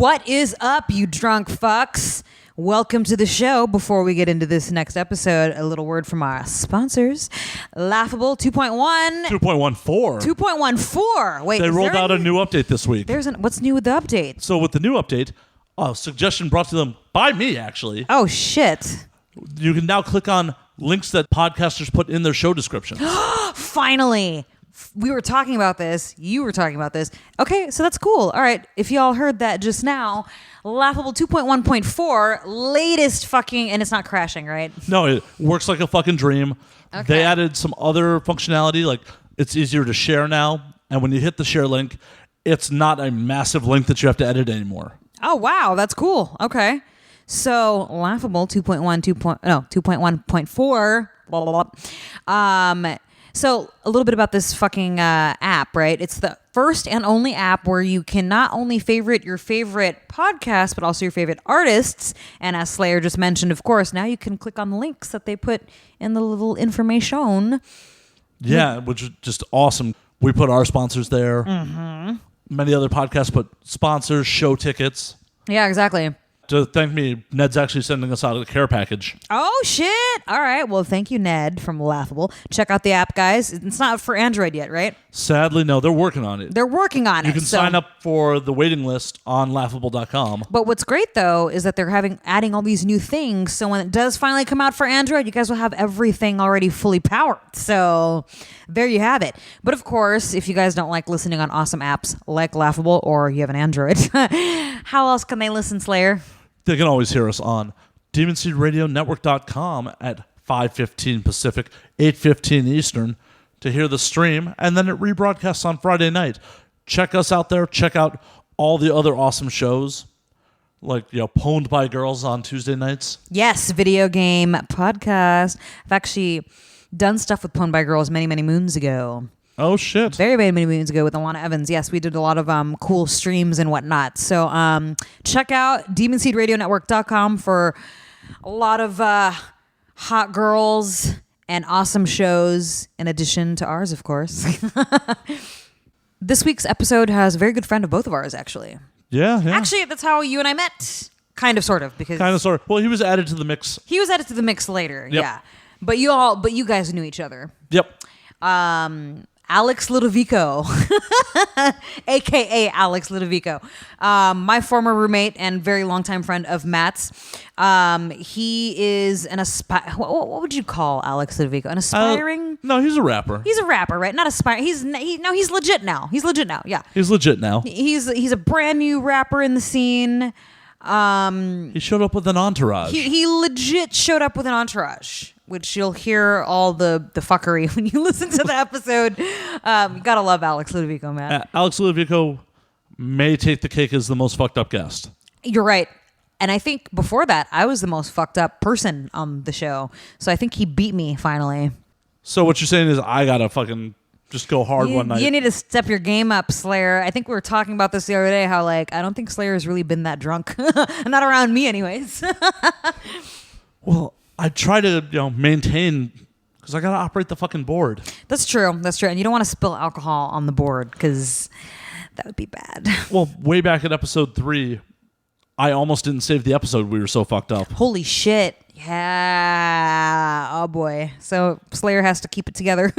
What is up, you drunk fucks? Welcome to the show. Before we get into this next episode, a little word from our sponsors. Laughable 2.1. 2.14. 2.14. Wait, they rolled out a new update this week. What's new with the update? So with the new update, a suggestion brought to them by me, actually. Oh, shit. You can now click on links that podcasters put in their show descriptions. Finally. We were talking about this. You were talking about this. Okay, so that's cool. All right, if y'all heard that just now, Laughable 2.1.4, latest fucking, and it's not crashing, right? No, it works like a fucking dream. Okay. They added some other functionality, like it's easier to share now, and when you hit the share link, it's not a massive link that you have to edit anymore. Oh, wow, that's cool. Okay. So, Laughable 2.1.4, blah, blah, blah. So a little bit about this fucking app, right? It's the first and only app where you can not only favorite your favorite podcast, but also your favorite artists. And as Slayer just mentioned, of course, now you can click on the links that they put in the little information. Yeah, which is just awesome. We put our sponsors there. Mm-hmm. Many other podcasts put sponsors, show tickets. Yeah, exactly. To thank me, Ned's actually sending us out a care package. Oh, shit. All right. Well, thank you, Ned from Laughable. Check out the app, guys. It's not for Android yet, right? Sadly, no. They're working on it. They're working on it. You can sign up for the waiting list on laughable.com. But what's great, though, is that they're adding all these new things. So when it does finally come out for Android, you guys will have everything already fully powered. So there you have it. But of course, if you guys don't like listening on awesome apps like Laughable or you have an Android, how else can they listen, Slayer? They can always hear us on DemonSeedRadioNetwork.com at 5:15 Pacific, 8:15 Eastern to hear the stream, and then it rebroadcasts on Friday night. Check us out there. Check out all the other awesome shows, like Pwned by Girls on Tuesday nights. Yes, video game podcast. I've actually done stuff with Pwned by Girls many, many moons ago. Oh, shit. Very, very many moons ago with Alana Evans. Yes, we did a lot of cool streams and whatnot. So check out DemonSeedRadioNetwork.com for a lot of hot girls and awesome shows, in addition to ours, of course. This week's episode has a very good friend of both of ours, actually. Yeah. Actually, that's how you and I met. Kind of, sort of. Well, he was added to the mix. He was added to the mix later, yep. Yeah. But you guys knew each other. Yep. Alex Ludovico, a.k.a. Alex Ludovico, my former roommate and very longtime friend of Matt's. He is an what would you call Alex Ludovico? An aspiring? No, he's a rapper. He's a rapper, right? Not aspiring. He's legit now. He's legit now. Yeah. He's legit now. He's a brand new rapper in the scene. He showed up with an entourage. He legit showed up with an entourage, which you'll hear all the fuckery when you listen to the episode. You gotta love Alex Ludovico, man. Alex Ludovico may take the cake as the most fucked up guest. You're right. And I think before that, I was the most fucked up person on the show. So I think he beat me finally. So what you're saying is I gotta fucking just go hard one night. You need to step your game up, Slayer. I think we were talking about this the other day, how I don't think Slayer has really been that drunk. Not around me anyways. Well, I try to maintain, because I gotta operate the fucking board. That's true. And you don't want to spill alcohol on the board, because that would be bad. Well, way back at episode 3, I almost didn't save the episode. We were so fucked up. Holy shit. Yeah. Oh, boy. So Slayer has to keep it together.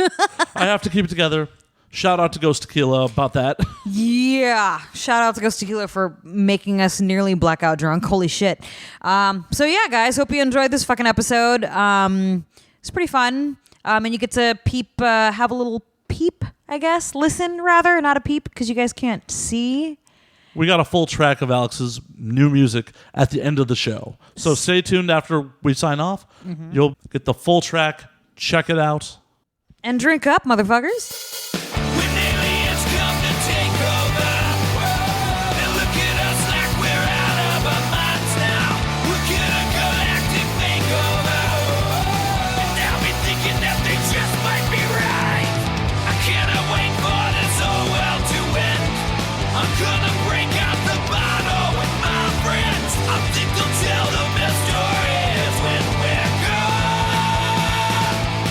I have to keep it together. Shout out to Ghost Tequila about that. Yeah. Shout out to Ghost Tequila for making us nearly blackout drunk. Holy shit. So, yeah, guys. Hope you enjoyed this fucking episode. It's pretty fun. And you get to have a little peep, I guess. Listen, rather. Not a peep, because you guys can't see. We got a full track of Alex's new music at the end of the show. So stay tuned after we sign off. Mm-hmm. You'll get the full track. Check it out. And drink up, motherfuckers. When aliens come to take over, they look at us like we're out of our minds now. We're gonna galactic makeover. And now we're thinking that they just might be right. I cannot wait for this whole world to end. I'm gonna break out the bottle with my friends. I think they'll tell the best stories when we're gone.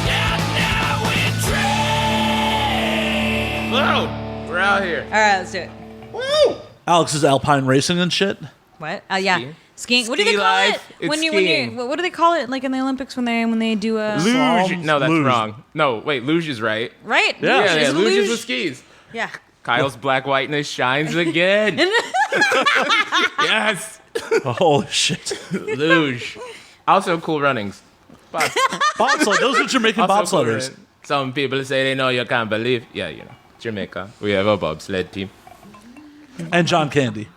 And now we drink. Whoa! We're out here. All right, let's do it. Woo! Alex's alpine racing and shit. What? Yeah. Skiing? Skiing. What do they Ski call life. it? It's When skiing. what do they call it? Like in the Olympics when they do a Luge. No, that's Luge. wrong. No, wait, luge is right. right? Yeah. Luge. Yeah, Is it luge is luge? with skis. Yeah. Kyle's black whiteness shines again. Yes. Holy shit. Luge. Also cool runnings. Bobsled. Those are Jamaican Also cool bobsledders. running. Some people say they know you can't believe. Yeah, Jamaica. We have a bobsled team. And John Candy.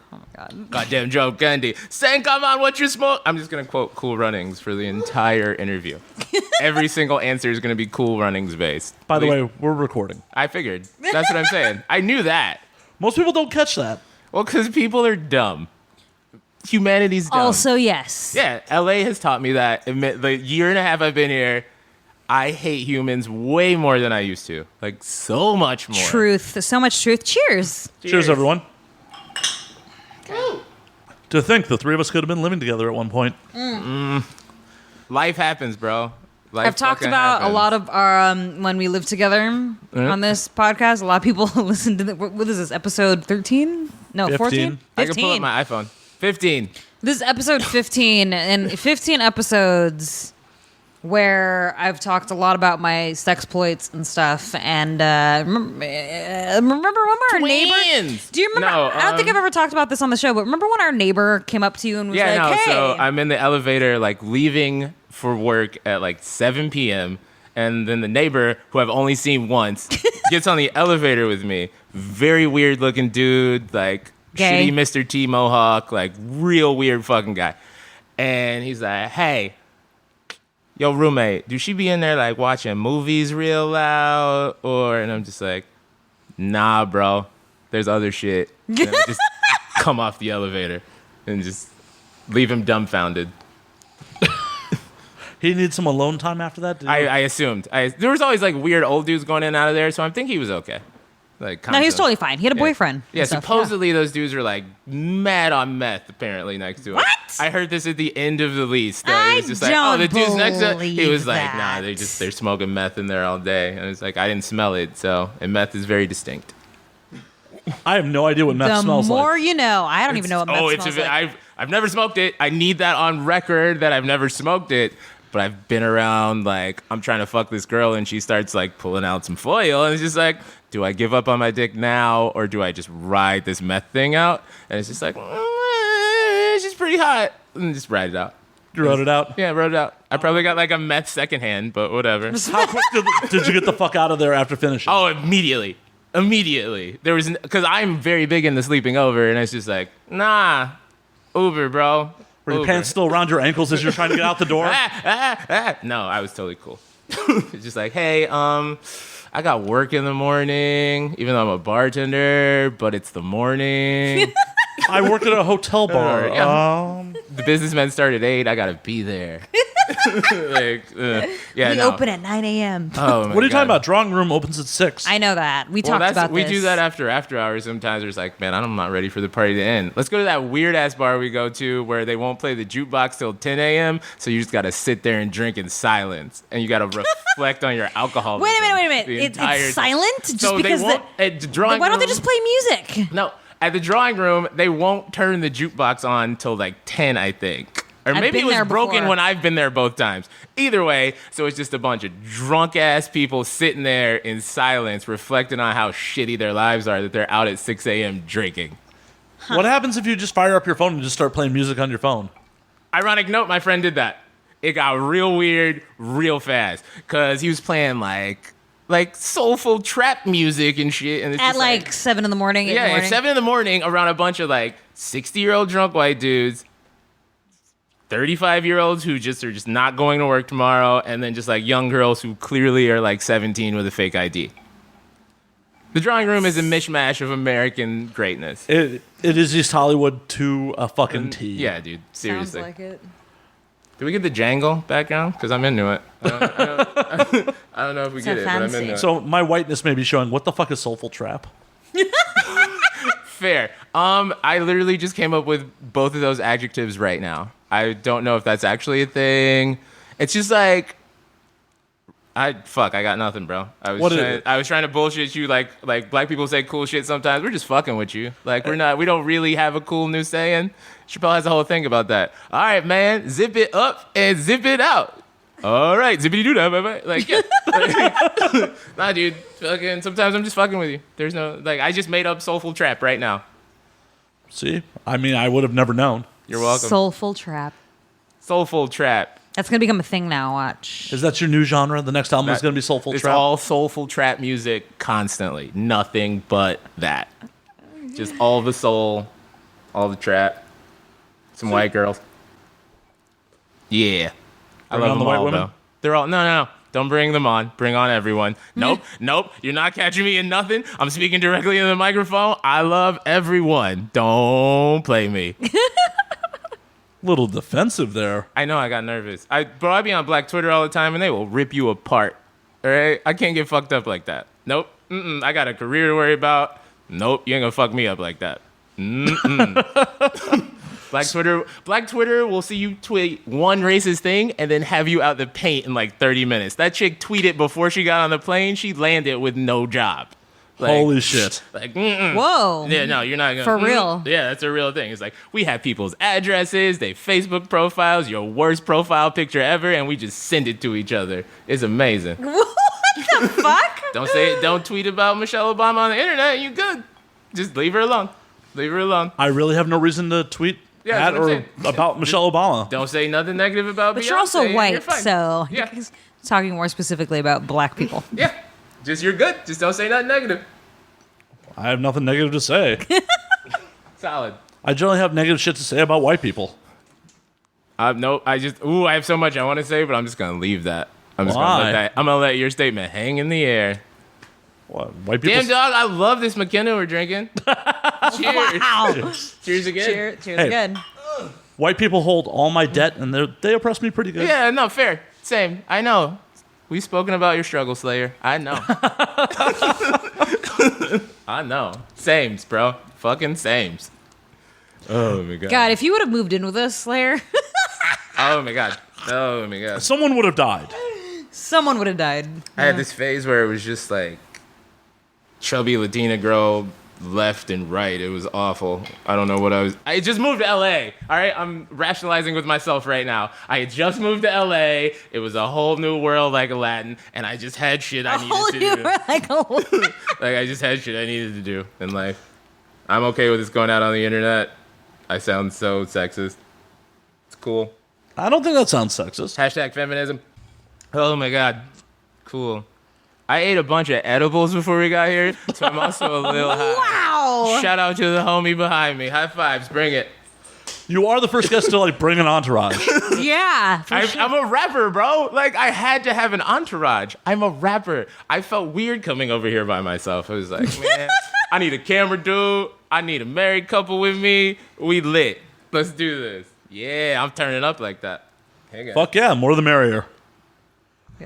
Goddamn Joe Candy. Saying, come on, what you smoke? I'm just going to quote Cool Runnings for the entire interview. Every single answer is going to be Cool Runnings based. By the way, we're recording. I figured. That's what I'm saying. I knew that. Most people don't catch that. Well, because people are dumb. Humanity's dumb. Also, yes. Yeah, LA has taught me that. The year and a half I've been here, I hate humans way more than I used to. Like, so much more. Truth. So much truth. Cheers. Cheers, everyone. To think the three of us could have been living together at one point. Life happens, bro. Life I've talked fucking about happens. a lot of our when we lived together on this podcast. A lot of people listen to what is this, episode 13? No, 14? 15. I can pull up my iPhone. 15. This is episode 15, and 15 episodes where I've talked a lot about my sexploits and stuff. And remember when our neighbor? Twins! Do you remember? No, I don't think I've ever talked about this on the show, but remember when our neighbor came up to you and was Yeah, like, no, "Hey, so I'm in the elevator, like, leaving for work at, like, 7 p.m., and then the neighbor, who I've only seen once, gets on the elevator with me. Very weird-looking dude, like, Gay. shitty Mr. T Mohawk, like, real weird fucking guy. And he's like, hey, yo, roommate, do she be in there, like, watching movies real loud? And I'm just like, nah, bro, there's other shit. And I just come off the elevator and just leave him dumbfounded. He needs some alone time after that? Did I assumed. There was always, like, weird old dudes going in and out of there, so I think he was okay. Like, no, he was kinda. totally fine. He had a boyfriend. Yeah, and stuff, supposedly those dudes were like mad on meth apparently next to it. What? I heard this at the end of the lease. That I it was just like, don't the dudes next to it. He believe was like, that. nah, they're smoking meth in there all day. And it's like, I didn't smell it, and meth is very distinct. I have no idea what meth The smells more like. you know. I don't even know what meth smells like. I've never smoked it. I need that on record that I've never smoked it. But I've been around, like, I'm trying to fuck this girl, and she starts, like, pulling out some foil, and it's just like, do I give up on my dick now, or do I just ride this meth thing out? And it's just like, she's pretty hot, and just ride it out. You wrote it out? Yeah, rode it out. I probably got, like, a meth secondhand, but whatever. How quick did you get the fuck out of there after finishing? Oh, immediately. There was, because I'm very big into sleeping over, and it's just like, nah, Uber, bro. Were your Uber. pants still around your ankles as you're trying to get out the door? No, I was totally cool. It's just like, hey, I got work in the morning, even though I'm a bartender, but it's the morning. I work at a hotel bar. Yeah. The businessmen start at 8. I gotta be there. Yeah, We no. open at 9 a.m. Oh, my What are you God. talking about? Drawing room opens at 6. I know that. We Well, talked about we this. do that after hours sometimes. Where it's like, man, I'm not ready for the party to end. Let's go to that weird ass bar we go to where they won't play the jukebox till 10 a.m. So you just gotta sit there and drink in silence, and you gotta reflect on your alcohol. Wait a minute. It's silent just So because they won't, at the drawing why don't they room- just play music? No, at the drawing room, they won't turn the jukebox on till like 10, I think. Or I've maybe it been was there broken before. when I've been there both times. Either way, so it's just a bunch of drunk ass people sitting there in silence, reflecting on how shitty their lives are that they're out at 6 a.m. drinking. What happens if you just fire up your phone and just start playing music on your phone? Ironic note, my friend did that. It got real weird real fast because he was playing like soulful trap music and shit. And it's At just like 7 in the morning. yeah, at 7 in the morning around a bunch of like 60-year-old drunk white dudes, 35-year-olds who just are just not going to work tomorrow, and then just like young girls who clearly are like 17 with a fake ID. The drawing room is a mishmash of American greatness. It is East Hollywood to a fucking T. Yeah, dude, Sounds seriously. like it. Did we get the Django background? Because I'm into it. I don't know if we So get it, but I'm fancy. into it. So my whiteness may be showing. What the fuck is Soulful Trap? Fair. I literally just came up with both of those adjectives right now. I don't know if that's actually a thing. It's just like I got nothing, bro. I What is was it? I was trying to bullshit you like black people say cool shit sometimes. We're just fucking with you. Like we don't really have a cool new saying. Chappelle has a whole thing about that. All right, man, zip it up and zip it out. All right, zippity doo dah, bye. Like, yeah. Nah, dude, fucking. Sometimes I'm just fucking with you. There's no like. I just made up Soulful Trap right now. See, I mean, I would have never known. You're welcome. Soulful trap. Soulful Trap. That's gonna become a thing now. Watch. Is that your new genre? The next album is going to be soulful It's trap. all soulful trap music constantly. Nothing but that. Just all the soul, all the trap. Some white girls. Yeah. I Bring love on the them white all, women? though. They're all, no. Don't bring them on. Bring on everyone. Nope. You're not catching me in nothing. I'm speaking directly in the microphone. I love everyone. Don't play me. Little defensive there. I know I got nervous. I be on Black Twitter all the time, and they will rip you apart. All right? I can't get fucked up like that. Nope. I got a career to worry about. Nope. You ain't gonna fuck me up like that. Black Twitter will see you tweet one racist thing and then have you out the paint in like 30 minutes. That chick tweeted before she got on the plane. She landed with no job. Like, Holy shit. Like, Whoa. Yeah, no, you're not gonna. For real. Yeah, that's a real thing. It's like we have people's addresses, they Facebook profiles, your worst profile picture ever, and we just send it to each other. It's amazing. What the fuck? Don't tweet about Michelle Obama on the internet. You good? Just leave her alone. Leave her alone. I really have no reason to tweet Yeah, at that's what I'm or saying. about Michelle Obama. Don't say nothing negative about But Beyonce. you're also and white, you're fine. so Yeah. he's talking more specifically about black people. Yeah. Just you're good. Just don't say nothing negative. I have nothing negative to say. Solid. I generally have negative shit to say about white people. No, I have so much I want to say, but I'm just gonna leave that. I'm Why? gonna let your statement hang in the air. What, white people? Damn, dog, I love this McKenna we're drinking. Cheers. Wow. Cheers again. Cheers Hey. again. White people hold all my debt, and they oppress me pretty good. Yeah, no, fair. Same. I know. We've spoken about your struggle, Slayer. I know. I know. Sames, bro. Fucking sames. Oh, my God. God, if you would have moved in with us, Slayer, Oh, my God. Oh, my God. Someone would have died. someone would have died. I had this phase where it was just like chubby Latina girl left and right. It was awful. I don't know what I just moved to LA. All right, I'm rationalizing with myself right now. I had just moved to LA. It was a whole new world like Aladdin, and I just had shit I needed to do. Like I just had shit I needed to do in life. I'm okay with this going out on the internet. I sound so sexist. It's cool. I don't think that sounds sexist. Hashtag feminism. Oh my God. Cool. I ate a bunch of edibles before we got here, so I'm also a little high. Wow. Shout out to the homie behind me. High fives. Bring it. You are the first guest to like bring an entourage. Yeah. for sure. I'm a rapper, bro. Like, I had to have an entourage. I'm a rapper. I felt weird coming over here by myself. I was like, man, I need a camera dude. I need a married couple with me. We lit. Let's do this. Yeah, I'm turning up like that. Hey, guys. Fuck yeah, more the merrier.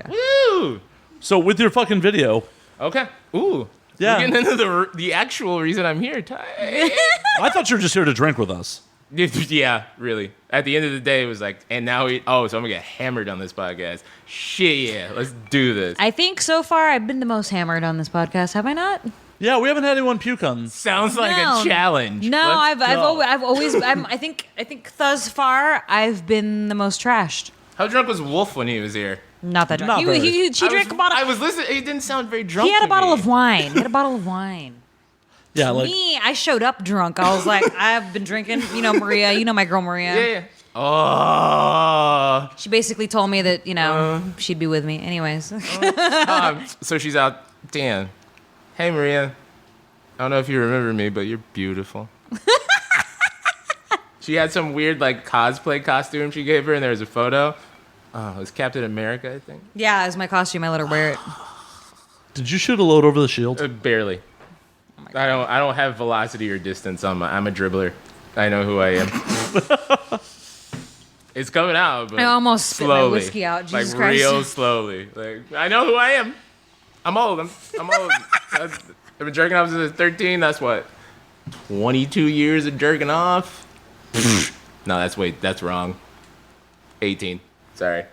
Woo! So with your fucking video, Okay. Ooh. Yeah. We're getting into the actual reason I'm here. I thought you were just here to drink with us. Yeah, really. At the end of the day, it was like, and now so I'm gonna get hammered on this podcast. Shit, yeah, let's do this. I think so far I've been the most hammered on this podcast. Have I not? Yeah, we haven't had anyone puke on. Sounds like No. a challenge. No, Let's go. I've always I think thus far I've been the most trashed. How drunk was Wolf when he was here? Not that drunk. Not very. She drank a bottle. I was listening. He didn't sound very drunk. He had a to bottle me. of wine. He had a bottle of wine. Yeah, like Me, I showed up drunk. I was like, I've been drinking. You know, Maria. You know my girl Maria. Yeah. Oh. She basically told me that she'd be with me. Anyways, So she's out. Dan. Hey, Maria. I don't know if you remember me, but you're beautiful. She had some weird like cosplay costume she gave her, and there was a photo. It was Captain America, I think. yeah, as my costume, I let her wear it. did you shoot a load over the shield? Barely. I don't have velocity or distance on I'm a dribbler. I know who I am. It's coming out, but I almost spit my slowly. whiskey out. Jesus like Christ. real slowly. Like I know who I am. I'm old. I'm old. I've been jerking off since I was 13. That's what 22 years of jerking off. No, that's wrong. 18. Sorry.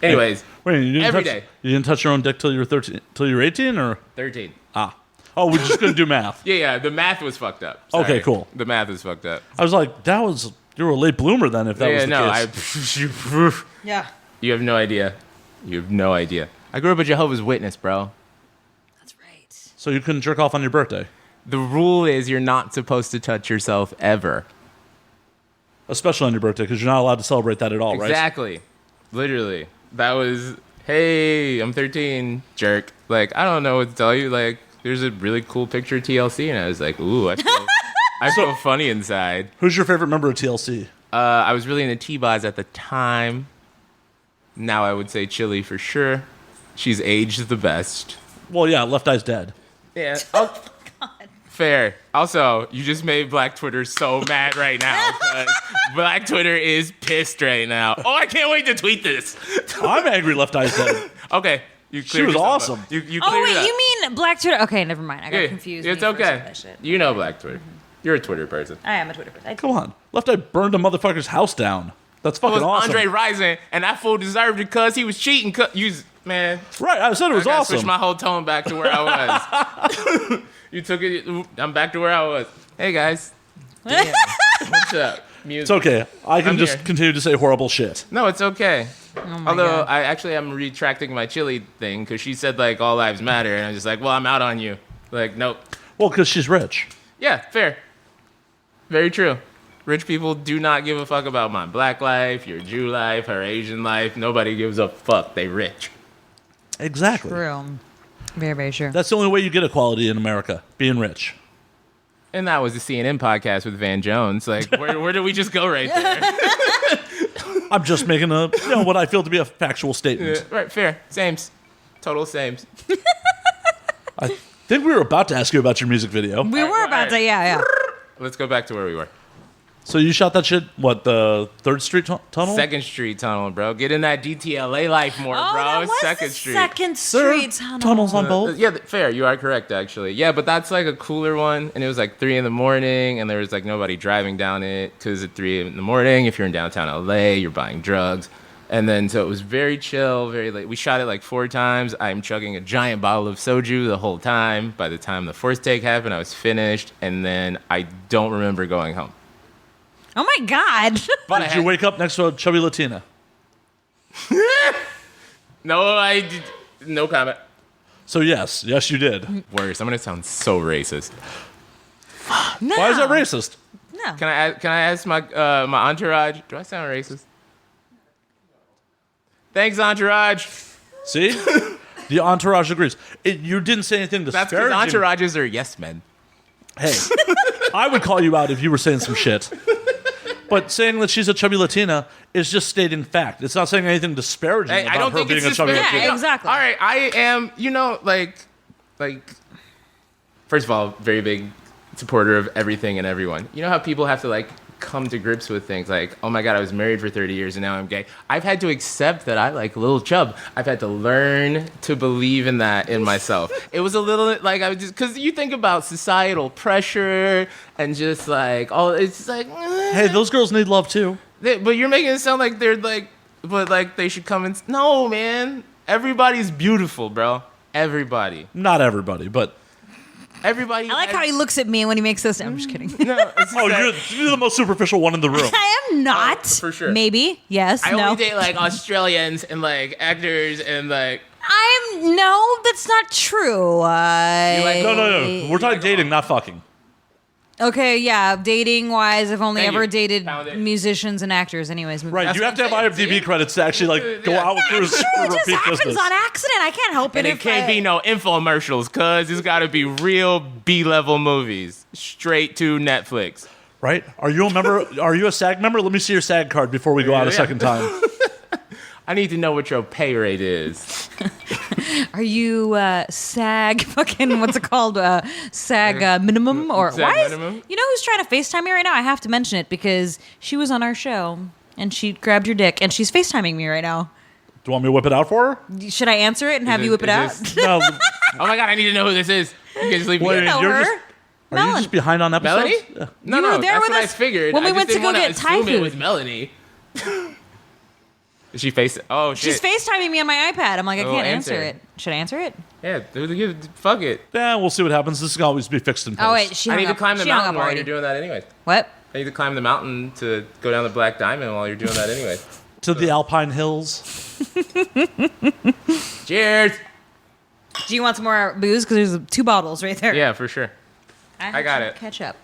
Anyways, Wait, you didn't every touch, day. You didn't touch your own dick till you were 13, till you were 18, or 13. oh, we're just gonna do math. Yeah, the math was fucked up. Okay, Sorry. cool. The math was fucked up. I was like, you were a late bloomer then, if that was the case. Yeah. You have no idea. You have no idea. I grew up a Jehovah's Witness, bro. That's right. So you couldn't jerk off on your birthday, The rule is you're not supposed to touch yourself ever. especially on your birthday, because you're not allowed to celebrate that at all, right? Exactly. Literally. That was, hey, I'm 13, jerk. Like, I don't know what to tell you. Like, there's a really cool picture of TLC, and I was like, ooh, I feel funny inside. Who's your favorite member of TLC? I was really into T-Boz at the time. Now I would say Chili for sure. She's aged the best. Well, yeah, Left Eye's dead. Yeah. Oh, fair. Also, you just made Black Twitter so mad right now. 'Cause Black Twitter is pissed right now. Oh, I can't wait to tweet this. I'm angry Left Eye's dead. Okay. You cleared was yourself up. awesome. You cleared Oh, wait, it up. you mean Black Twitter? Okay, never mind. I got Yeah, confused. It's when you first okay. said that shit. You know Black Twitter. You're a Twitter person. I am a Twitter person. Come on. Left Eye burned a motherfucker's house down. That's It fucking was awesome. Andre Rison, and that fool deserved it because he was cheating. Man, Right, I said it I was gotta awesome. switch my whole tone back to where I was. You took it. I'm back to where I was. Hey guys. Damn. What's up? Music. It's okay. I can I'm just here. continue to say horrible shit. No, it's okay. Oh my Although God. I actually am retracting my Chili thing because she said like all lives matter, and I'm just like, well, I'm out on you. Like, nope. Well, because she's rich. Yeah, fair. Very true. Rich people do not give a fuck about my black life, your Jew life, her Asian life. Nobody gives a fuck. They rich. Exactly. True. Very, very true. That's the only way you get equality in America, being rich. And that was the CNN podcast with Van Jones. Like, where did we just go right there? I'm just making what I feel to be a factual statement. Right, fair. Sames. Total sames. I think we were about to ask you about your music video. We were about to, yeah. Let's go back to where we were. So you shot that shit, what, the 3rd Street tunnel? 2nd Street Tunnel, bro. Get in that DTLA life more, Oh, bro. that was 2nd the Street. 2nd There are Street tunnel. tunnels on both? Yeah, fair. You are correct, actually. Yeah, but that's like a cooler one, and it was like 3 in the morning, and there was like nobody driving down it because at 3 in the morning, if you're in downtown LA, you're buying drugs. And then so it was very chill, very late. We shot it like 4 times. I'm chugging a giant bottle of soju the whole time. By the time the 4th take happened, I was finished, and then I don't remember going home. Oh my God. But Did you wake up next to a chubby Latina? No, I did. No comment. So yes you did. Worse. I'm gonna sound so racist. No. Why is that racist? No. Can I ask my my entourage? Do I sound racist? Thanks, entourage. See? The entourage agrees. You didn't say anything That's because disparaging. entourages are yes men. Hey, I would call you out if you were saying some shit. But saying that she's a chubby Latina is just stating fact. It's not saying anything disparaging Hey, about I don't her think being it's a chubby disparaging. Latina. Yeah, exactly. All right, I am. Like. First of all, very big supporter of everything and everyone. You know how people have to like come to grips with things like, oh my God, I was married for 30 years and now I'm gay. I've had to accept that I like Lil Chubb. I've had to learn to believe in that in myself. It was a little like I was just because you think about societal pressure and just like all it's just like. Hey, those girls need love too. But you're making it sound like they're like, but like they should come and no, man. Everybody's beautiful, bro. Everybody. Not everybody, but Everybody. I like how he looks at me when he makes this. I'm just kidding. No, it's just oh, that you're the most superficial one in the room. I am not. for sure. Maybe. Yes. I no. only date like Australians and like actors and like. No, that's not true. like- No. We're talking dating, not fucking. Okay, yeah. Dating wise, I've only Thank ever you. dated Found it. musicians and actors. Anyways, Right, That's you have to have what I'm IMDb saying, see? credits to actually like go Yeah. out with It just repeat happens business. on accident. I can't help it. And it if can't I- be no infomercials, cuz it's got to be real B-level movies straight to Netflix. Right? Are you a member? Are you a SAG member? Let me see your SAG card before we go out a Yeah. second time. I need to know what your pay rate is. Are you SAG? Fucking what's it called? SAG minimum or SAG why? minimum? You know who's trying to FaceTime me right now? I have to mention it because she was on our show and she grabbed your dick and she's FaceTiming me right now. Do you want me to whip it out for her? Should I answer it and have Is you it- whip it out? is No. Oh my God, I need to know who this is. You can just leave me. Wait, You know you're her. just- Are you Melanie. just behind on episodes? Melanie? Yeah. No, You were no, there that's with what I us figured. when we I just went to didn't go wanna get Thai assume it food. was Melanie. Is she face? Oh shit. She's FaceTiming me on my iPad. I'm like, I Oh, can't answer answer it. it. Should I answer it? Yeah, fuck it. Yeah, we'll see what happens. This can always be fixed in post. Oh wait, she I hung need to up. climb the She hung mountain up while already. you're doing that anyway. What? I need to climb the mountain to go down the Black Diamond while you're doing that anyway. To the Alpine Hills. Cheers. Do you want some more booze? Because there's 2 bottles right there. Yeah, for sure. I got it. Catch up.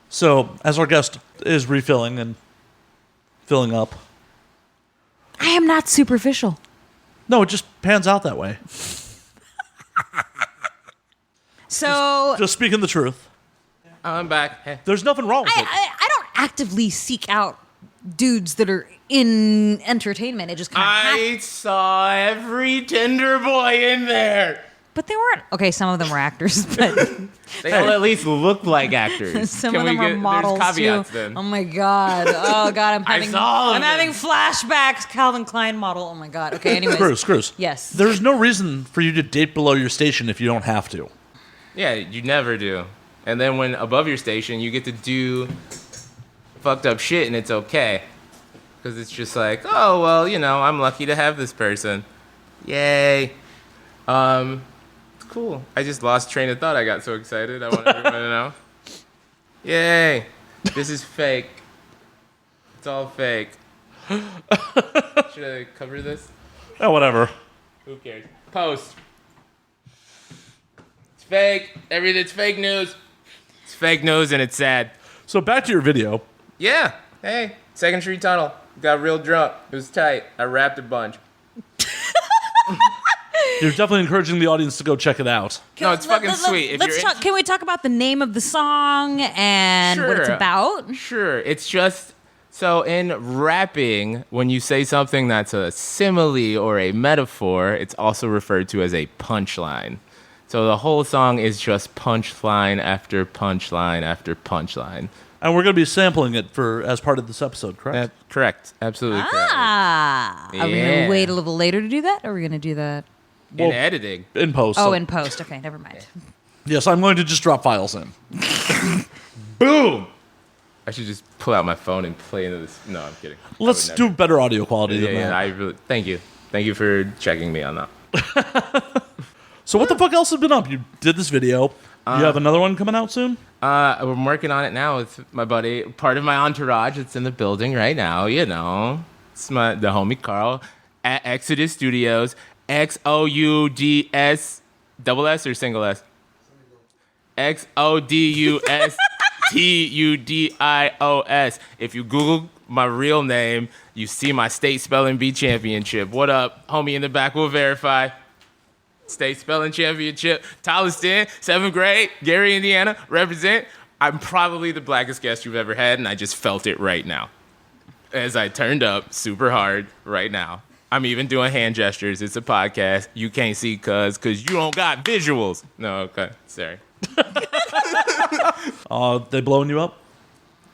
So, as our guest is refilling and filling up, I am not superficial. no, it just pans out that way. So Just speaking the truth. I'm back. Hey. There's nothing wrong with it. I don't actively seek out dudes that are in entertainment. It just kind of I saw every Tinder boy in there. But they weren't. Okay, some of them were actors, but They all at least look like actors. some Can of we them are get- models There's caveats too. then. Oh my god. Oh god, I'm having saw all of I'm having them. flashbacks. Calvin Klein model. Oh my god. Okay, anyways. Screws. Yes. There's no reason for you to date below your station if you don't have to. Yeah, you never do. And then when above your station, you get to do fucked up shit and it's okay. Because it's just like, oh, well, you know, I'm lucky to have this person. Yay. It's cool. I just lost train of thought. I got so excited. I want everyone to know. Yay. This is fake. It's all fake. Should I cover this? Oh, whatever. Who cares? Post. It's fake. Everything's fake news. It's fake news and it's sad. So back to your video. Yeah. Hey, Second Street Tunnel. Got real drunk. It was tight. I rapped a bunch. You're definitely encouraging the audience to go check it out. No, it's fucking sweet. If Let's you're talk. Can we talk about the name of the song and what it's Sure. about? Sure. It's just so in rapping, when you say something that's a simile or a metaphor, it's also referred to as a punchline. So the whole song is just punchline after punchline after punchline. And we're going to be sampling it for as part of this episode, correct? Correct. Absolutely correct. Ah. Are we going Yeah. to wait a little later to do that? Or are we going to do that? In editing. In post. Oh, so- in post. Okay, never mind. Yes, I'm going to just drop files in. Boom! I should just pull out my phone and play into this. No, I'm kidding. Let's I would do better audio quality never. than Yeah, that. I really thank you. Thank you for checking me on that. So what the fuck else has been up? You did this video. You have another one coming out soon? I'm working on it now with my buddy, part of my entourage that's in the building right now, you know. It's the homie Carl at Exodus Studios, XOUDS, double S or single S? XODUSTUDIOS. If you Google my real name, you see my state spelling bee championship. What up? Homie in the back will verify. State spelling championship, Tolliston, 7th grade, Gary, Indiana, represent. I'm probably the blackest guest you've ever had, and I just felt it right now. As I turned up super hard right now. I'm even doing hand gestures. It's a podcast. You can't see cuz you don't got visuals. No, okay, sorry. They blowing you up?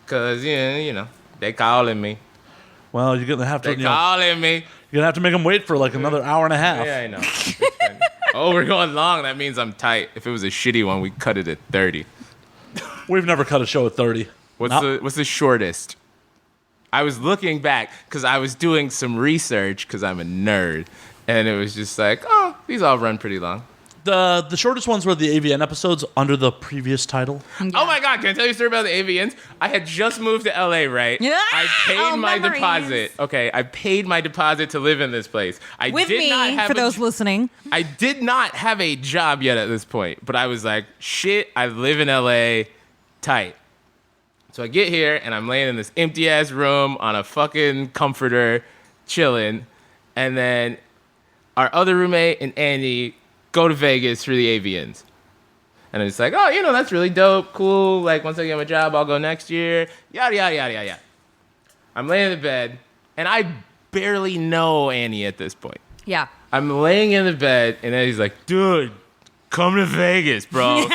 Cause you know, they calling me. Well, you're gonna have to. They calling me. You're gonna have to make them wait for like another hour and a half. Yeah, I know. It's fine. Oh, we're going long. That means I'm tight. If it was a shitty one, we cut it at 30. We've never cut a show at 30. What's the shortest? I was looking back because I was doing some research because I'm a nerd, and it was just like, oh, these all run pretty long. The shortest ones were the AVN episodes under the previous title. Oh my God, can I tell you a story about the AVNs? I had just moved to LA, right? Yeah. I paid Oh, my memories. deposit. Okay, I paid my deposit to live in this place. I With did me, not have for those listening. I did not have a job yet at this point, but I was like, shit, I live in LA, tight. So I get here, and I'm laying in this empty-ass room on a fucking comforter, chilling, and then our other roommate and Andy go to Vegas for the AVNs. And it's like, oh, you know, that's really dope, cool, like, once I get my job, I'll go next year, yada, yada, yada, yada, yada. I'm laying in the bed, and I barely know Annie at this point. Yeah. I'm laying in the bed, and then he's like, dude, come to Vegas, bro.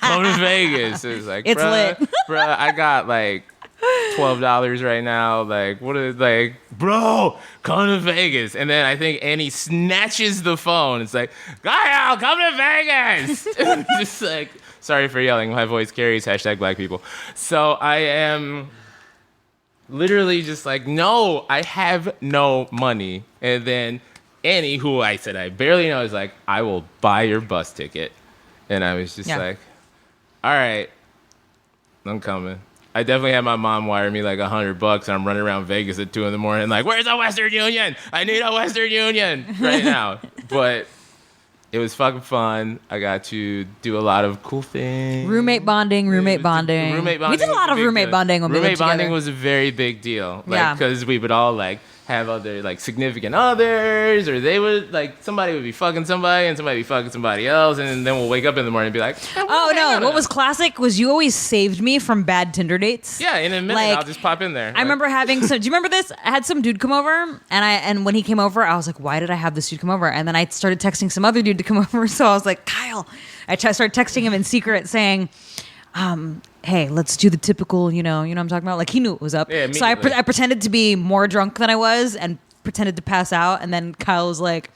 Come to Vegas. It's like, It's bruh, lit. bruh, I got like $12 right now. Like, what is, like, bro, come to Vegas. And then I think Annie snatches the phone. It's like, Kyle, come to Vegas. Just like, sorry for yelling. My voice carries #Black people. So I am literally just like, no, I have no money. And then Annie, who I said I barely know, is like, I will buy your bus ticket. And I was just like, all right, I'm coming. I definitely had my mom wire me like $100 and I'm running around Vegas at 2 a.m. like, where's a Western Union? I need a Western Union right now. But it was fucking fun. I got to do a lot of cool things. Roommate bonding. Roommate bonding. We did a lot of roommate bonding when we lived together. Roommate bonding was a very big deal. Yeah. Because we would all like have other like significant others, or they would like somebody would be fucking somebody and somebody would be fucking somebody else, and then we'll wake up in the morning and be like, oh no, what was classic was you always saved me from bad Tinder dates. Yeah, in a minute Like, I'll just pop in there. I remember having some. Do you remember this? I had some dude come over, and when he came over, I was like, "Why did I have this dude come over?" And then I started texting some other dude to come over. So I was like, "Kyle," started texting him in secret, saying, "Hey, let's do the typical, you know what I'm talking about." Like he knew it was up. Yeah, so I immediately. pretended to be more drunk than I was, and pretended to pass out. And then Kyle was like,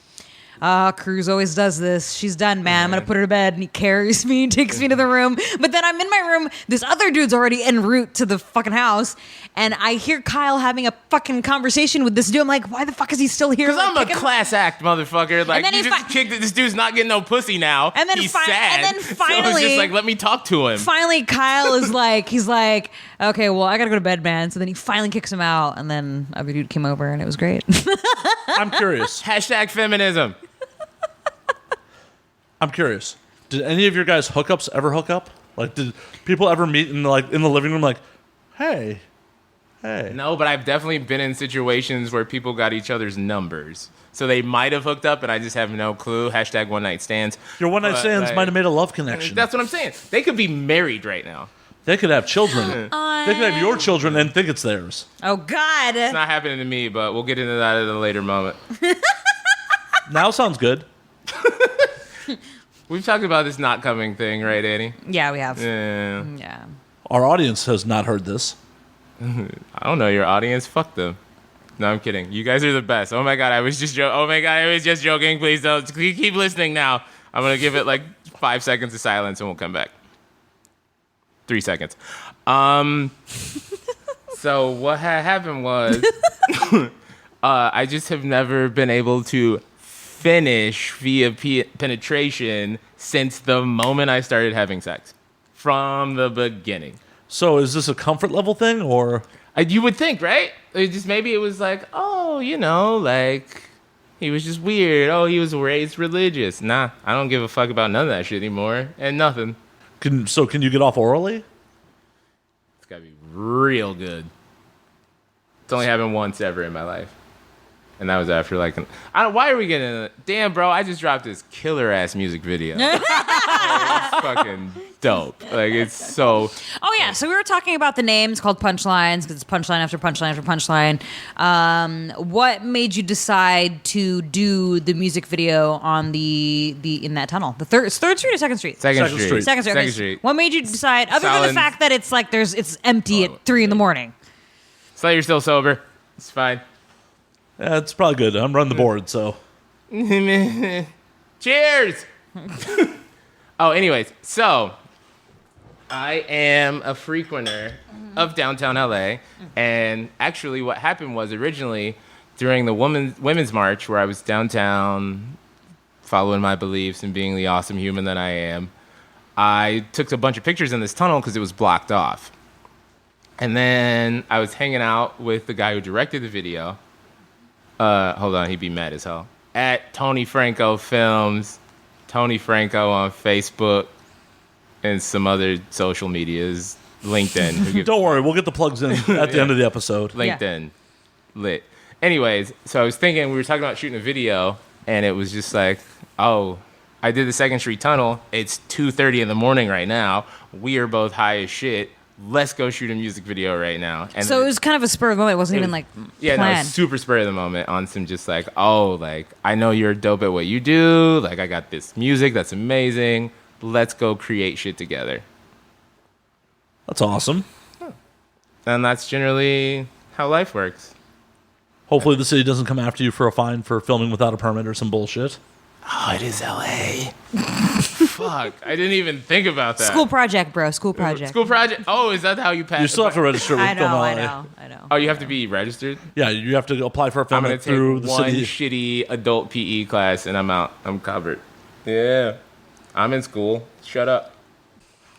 Cruz always does this. She's done, man. I'm going to put her to bed. And he carries me and takes me to the room. But then I'm in my room. This other dude's already en route to the fucking house. And I hear Kyle having a fucking conversation with this dude. I'm like, why the fuck is he still here? Because Like, I'm a kicking- class act, motherfucker. Like, then you he just kicked it. This dude's not getting no pussy now. And then he's fi- sad. and then so it's finally- just like, let me talk to him. Finally, Kyle is like, he's like, okay, well, I got to go to bed, man. So then he finally kicks him out. And then other dude came over and it was great. I'm curious. Hashtag feminism. I'm curious. Did any of your guys' hookups ever hook up? Like, did people ever meet in the living room? Like, hey. No, but I've definitely been in situations where people got each other's numbers. So they might have hooked up, and I just have no clue. Hashtag one night stands. Your one night But, stands like, might have made a love connection. That's what I'm saying. They could be married right now. They could have children. They could have your children and think it's theirs. Oh, God. It's not happening to me, but we'll get into that at a later moment. Now sounds good. We've talked about this not coming thing, right, Annie? Yeah, we have. Yeah. Yeah. Our audience has not heard this. I don't know your audience. Fuck them. No, I'm kidding. You guys are the best. Oh my god, I was just joking. Please don't keep listening now. I'm gonna give it like 5 seconds of silence and we'll come back. 3 seconds. So what had happened was I just have never been able to finish via penetration since the moment I started having sex. From the beginning. So is this a comfort level thing, or? You would think, right? Maybe it was like, oh, like he was just weird. Oh, he was raised religious. Nah, I don't give a fuck about none of that shit anymore. And nothing. Can you get off orally? It's gotta be real good. It's only happened once ever in my life. And that was after like, why are we getting? Damn, bro! I just dropped this killer ass music video. It's fucking dope. Like it's so. Oh yeah, so we were talking about the names called punchlines because it's punchline after punchline after punchline. What made you decide to do the music video on the in that tunnel? The third street or second street? Second Street. Street. Second street. Okay. Second Street. What made you decide, other than the Solid. fact that it's like it's empty at 3 a.m? So you're still sober. It's fine. Yeah, it's probably good. I'm running the board, so. Cheers. Oh, anyways, so I am a frequenter of downtown LA, and actually, what happened was originally during the women's march, where I was downtown, following my beliefs and being the awesome human that I am, I took a bunch of pictures in this tunnel because it was blocked off, and then I was hanging out with the guy who directed the video. Hold on, he'd be mad as hell. At Tony Franco Films, Tony Franco on Facebook, and some other social medias, LinkedIn. Who gives- Don't worry, we'll get the plugs in at the end of the episode. LinkedIn, lit. Anyways, so I was thinking, we were talking about shooting a video, and it was just like, oh, I did the Second Street Tunnel. It's 2:30 in the morning right now. We are both high as shit. Let's go shoot a music video right now. And So then- it was kind of a spur of the moment. It wasn't even like yeah, no, planned. it's super spur of the moment on some just like, oh, like, I know you're dope at what you do. Like, I got this music that's amazing. Let's go create shit together. That's awesome. And that's generally how life works. Hopefully the city doesn't come after you for a fine for filming without a permit or some bullshit. Oh, it is LA. Fuck, I didn't even think about that. School project, bro. School project. School project. Oh, is that how you pass? You still have to register with I Film LA. know. Oh, you have to be registered. Yeah, you have to apply for a I'm film gonna through take the one city. shitty adult PE class, and I'm out. I'm covered. Yeah, I'm in school. Shut up.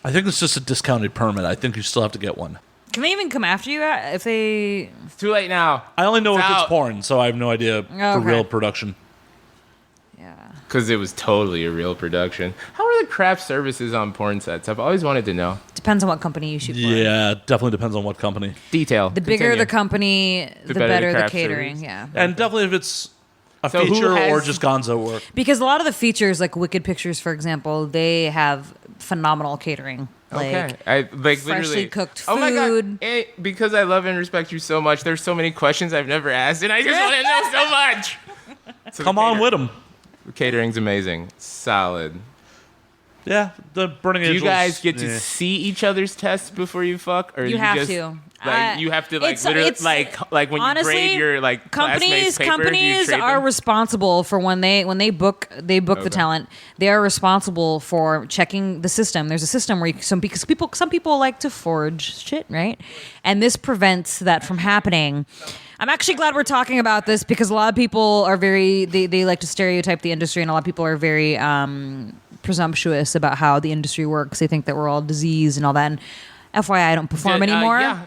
I think it's just a discounted permit. I think you still have to get one. Can they even come after you if they? It's too late now. I only know It's if it's out. porn, so I have no idea for Okay. real production. Yeah. Because it was totally a real production. How are the craft services on porn sets? I've always wanted to know. Depends on what company you shoot for. Yeah, definitely depends on what company. Detail. The bigger Continue. the company, the better better the the craft catering. service. Yeah. And definitely if it's a So who feature or has- just gonzo work. Because a lot of the features, like Wicked Pictures, for example, they have phenomenal catering. Like, Okay. I like freshly literally cooked Oh my god! food. Because I love and respect you so much. There's so many questions I've never asked, and I just want to know so much. So Come on with them. The catering's amazing. Solid. Yeah, the Burning Do you Angels. guys get to yeah. see each other's tests before you fuck, or You have just, to. Like you have to like it's- literally it's- like when honestly, you grade your like classmates' paper, do you companies trade are them? responsible for when they book the talent. They are responsible for checking the system. There's a system where some people like to forge shit, right? And this prevents that from happening. I'm actually glad we're talking about this because a lot of people are they like to stereotype the industry, and a lot of people are very presumptuous about how the industry works. They think that we're all diseased and all that. And FYI, I don't perform anymore. Yeah.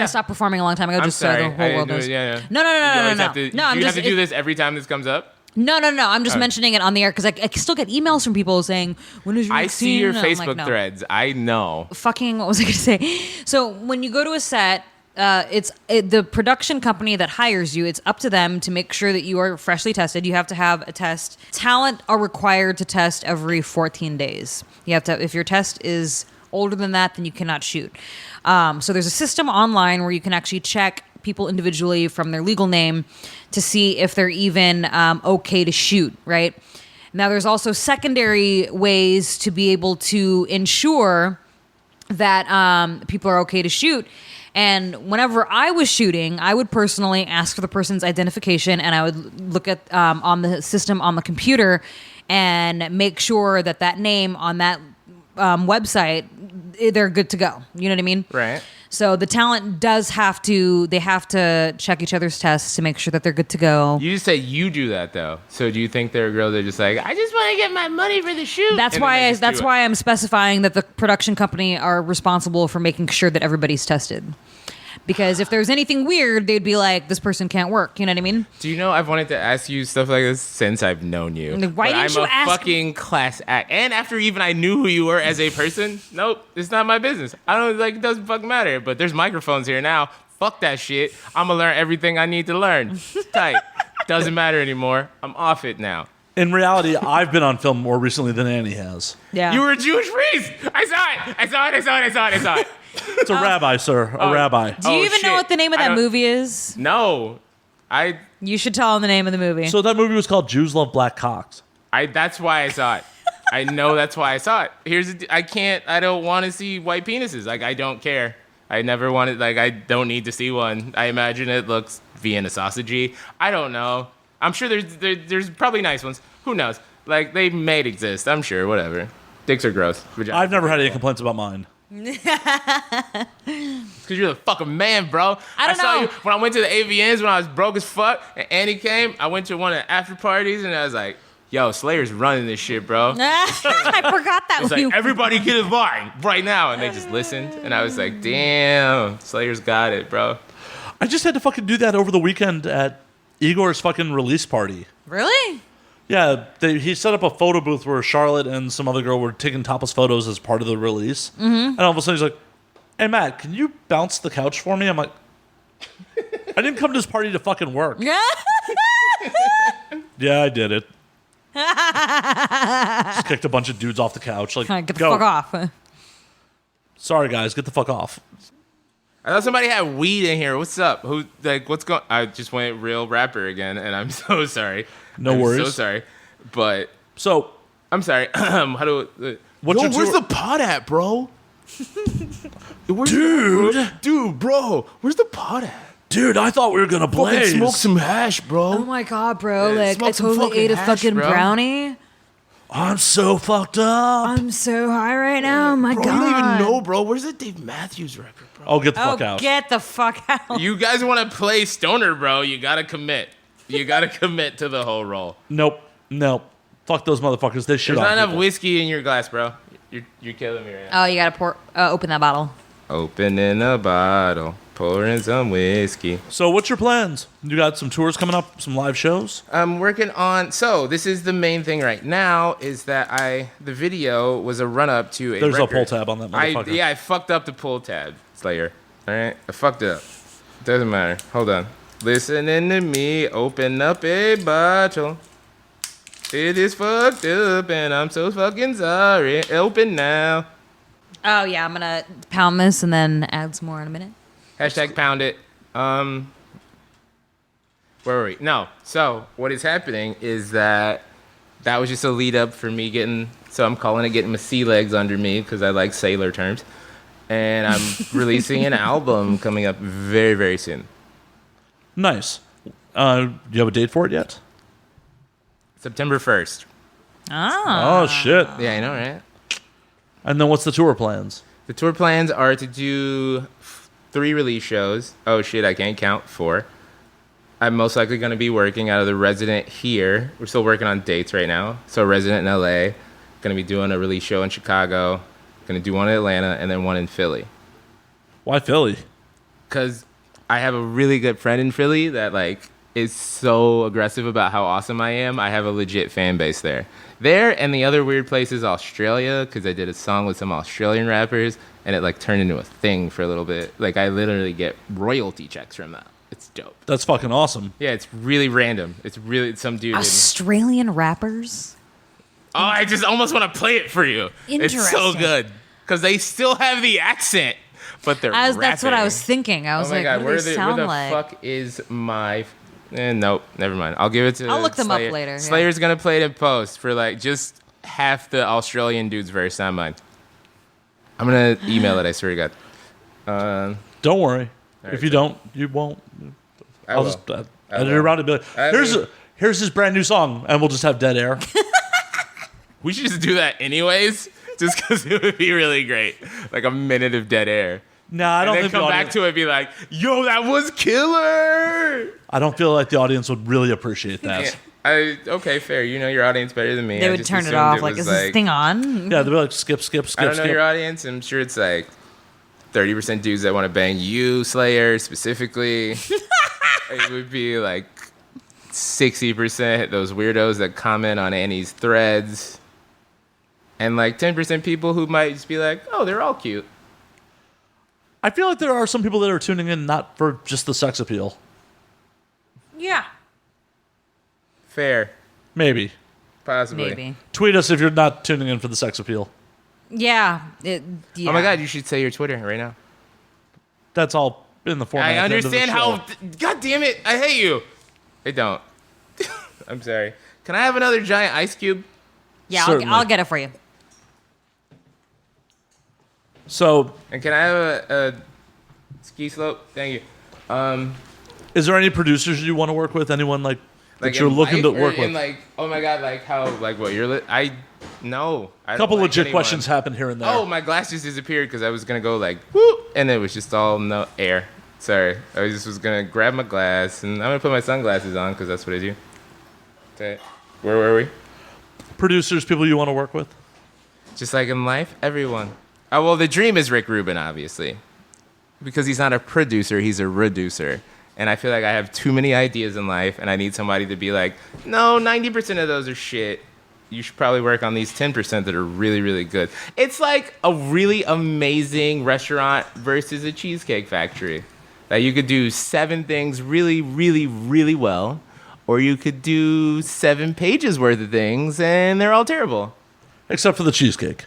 I stopped performing a long time ago, I'm just so sorry. the whole world knows. Yeah. No. You always No, have to- I'm you just have to do this every time this comes up. No. I'm just mentioning it on the air because I still get emails from people saying, "When is your I next see scene?" your And I'm like, Facebook no. threads. I know. Fucking, what was I going to say? So when you go to a set, the production company that hires you. It's up to them to make sure that you are freshly tested. You have to have a test. Talent are required to test every 14 days. You have to, if your test is older than that, then you cannot shoot. So there's a system online where you can actually check people individually from their legal name to see if they're even okay to shoot, right? Now, there's also secondary ways to be able to ensure that people are okay to shoot. And whenever I was shooting, I would personally ask for the person's identification, and I would look at on the system on the computer and make sure that that name on that website, they're good to go. You know what I mean? Right. So the talent does have to check each other's tests to make sure that they're good to go. You just say you do that though. So do you think there are girls that are just like, I just want to get my money for the shoot? That's And then they why just do it. I'm specifying that the production company are responsible for making sure that everybody's tested. Because if there's anything weird, they'd be like, this person can't work. You know what I mean? Do you know I've wanted to ask you stuff like this since I've known you? Like, why But didn't I'm you a ask- fucking class act. And after even I knew who you were as a person, nope, it's not my business. I don't like it doesn't fucking matter. But there's microphones here now. Fuck that shit. I'm gonna learn everything I need to learn. Tight. Doesn't matter anymore. I'm off it now. In reality, I've been on film more recently than Annie has. Yeah. You were a Jewish priest. I saw it. It's a rabbi, sir. A rabbi. Do you Oh, even know shit. what the name of I that don't- movie is? No. You should tell them the name of the movie. So that movie was called Jews Love Black Cocks. That's why I saw it. I know that's why I saw it. I don't want to see white penises. Like, I don't care. I never wanted, like, I don't need to see one. I imagine it looks Vienna sausagey. I don't know. I'm sure there's probably nice ones. Who knows? Like, they may exist. I'm sure. Whatever. Dicks are gross. I've never had any complaints about mine. Because you're the fucking man, bro. I saw know. you when I went to the AVNs when I was broke as fuck, and Annie came. I went to one of the after parties, and I was like, yo, Slayer's running this shit, bro. I forgot that. It's like, everybody get in line right now. And they just listened. And I was like, damn, Slayer's got it, bro. I just had to fucking do that over the weekend at Igor's fucking release party. Really? Yeah, he set up a photo booth where Charlotte and some other girl were taking topless photos as part of the release. Mm-hmm. And all of a sudden he's like, hey, Matt, can you bounce the couch for me? I'm like, I didn't come to this party to fucking work. Yeah, I did it. Just kicked a bunch of dudes off the couch. Like, Get the go. fuck off. Sorry, guys, get the fuck off. I thought somebody had weed in here. What's up? What's going? I just went real rapper again, and I'm so sorry. No I'm worries. so sorry. But So, I'm sorry. How do? What's Yo, your where's tour- the pot at, bro? Dude, bro, where's the pot at? dude, I thought we were going to Fucking blaze. smoke some hash, bro. Oh my god, bro! Yeah, like I smoke some totally fucking ate a hash, fucking bro. brownie. I'm so fucked up. I'm so high right now. My Bro, God. you don't even know, bro. Where's the Dave Matthews record, bro? Oh, get the fuck out. Get the fuck out. You guys want to play stoner, bro? You gotta commit. You gotta commit to the whole role. Nope. Fuck those motherfuckers. They shit There's on not enough people. whiskey in your glass, bro. You're killing me right now. Oh, you gotta open that bottle. Opening a bottle, pouring some whiskey. So what's your plans? You got some tours coming up, some live shows? I'm working on. So this is the main thing right now. Is that the video was a run up to a. There's record. a pull tab on that motherfucker. I fucked up the pull tab, Slayer. All right, I fucked it up. Doesn't matter. Hold on. Listening to me, open up a bottle. It is fucked up, and I'm so fucking sorry. Open now. Oh, yeah. I'm gonna pound this and then add some more in a minute. Hashtag pound it. Where were we? No. So what is happening is that was just a lead up for me getting. So I'm calling it getting my sea legs under me because I like sailor terms, and I'm releasing an album coming up very, very soon. Nice. Do you have a date for it yet? September 1st. Oh, shit. Yeah, I know, right? And then what's the tour plans? The tour plans are to do 3 release shows. Oh shit, I can't count 4. I'm most likely going to be working out of the Resident here. We're still working on dates right now. So Resident in LA, going to be doing a release show in Chicago, going to do one in Atlanta, and then one in Philly. Why Philly? Because I have a really good friend in Philly that is so aggressive about how awesome I am. I have a legit fan base there. There, and the other weird place is Australia, because I did a song with some Australian rappers, and it turned into a thing for a little bit. I literally get royalty checks from that. It's dope. That's fucking awesome. Yeah, it's really random. It's really some dude. Australian rappers? Oh, I just almost want to play it for you. It's so Interesting. good because they still have the accent, but they're rapping. That's what I was thinking. I was Oh my God, what do where they sound the like? fuck is my? Nope, never mind. I'll give it to. I'll look them up Slayer. later, yeah. Slayer's gonna play it in post for just half the Australian dude's verse, not mine. I'm gonna email it. I swear to God. Don't worry. right, If you don't, you won't. I I'll will. just edit I it will. around and be like, here's his brand new song, and we'll just have dead air. We should just do that anyways, just because it would be really great. A minute of dead air. Nah, I don't And then think the come back audience, to it and be like, yo, that was killer. I don't feel like the audience would really appreciate that. Yeah, okay, fair. You know your audience better than me. They I would just turn it assumed off. was Is this thing on? Yeah, they'd be like, skip, I don't know your audience. I'm sure it's 30% dudes that want to bang you, Slayer, specifically. It would be 60% those weirdos that comment on Annie's threads. And 10% people who might just be like, oh, they're all cute. I feel like there are some people that are tuning in not for just the sex appeal. Yeah. Fair. Maybe. Possibly. Maybe. Tweet us if you're not tuning in for the sex appeal. Yeah. Oh my God, you should say your Twitter right now. That's all in the format. I at the end of the understand show. how. God damn it! I hate you. I don't. I'm sorry. Can I have another giant ice cube? Yeah, Certainly. I'll get it for you. So, And can I have a ski slope? Thank you. is there any producers you want to work with? Anyone that you're in looking to life or work in, with? oh my God, how what you're no. I A don't couple like legit anyone. questions happen here and there. Oh, my glass just disappeared because I was gonna go whoop, and it was just all no air. Sorry, I just was gonna grab my glass and I'm gonna put my sunglasses on because that's what I do. Okay, where were we? Producers, people you want to work with? Just like in life, everyone. Oh, well, the dream is Rick Rubin, obviously. Because he's not a producer, he's a reducer. And I feel like I have too many ideas in life, and I need somebody to be like, no, 90% of those are shit. You should probably work on these 10% that are really, really good. It's like a really amazing restaurant versus a cheesecake factory. That you could do 7 things really, really, really well, or you could do 7 pages worth of things, and they're all terrible. Except for the cheesecake.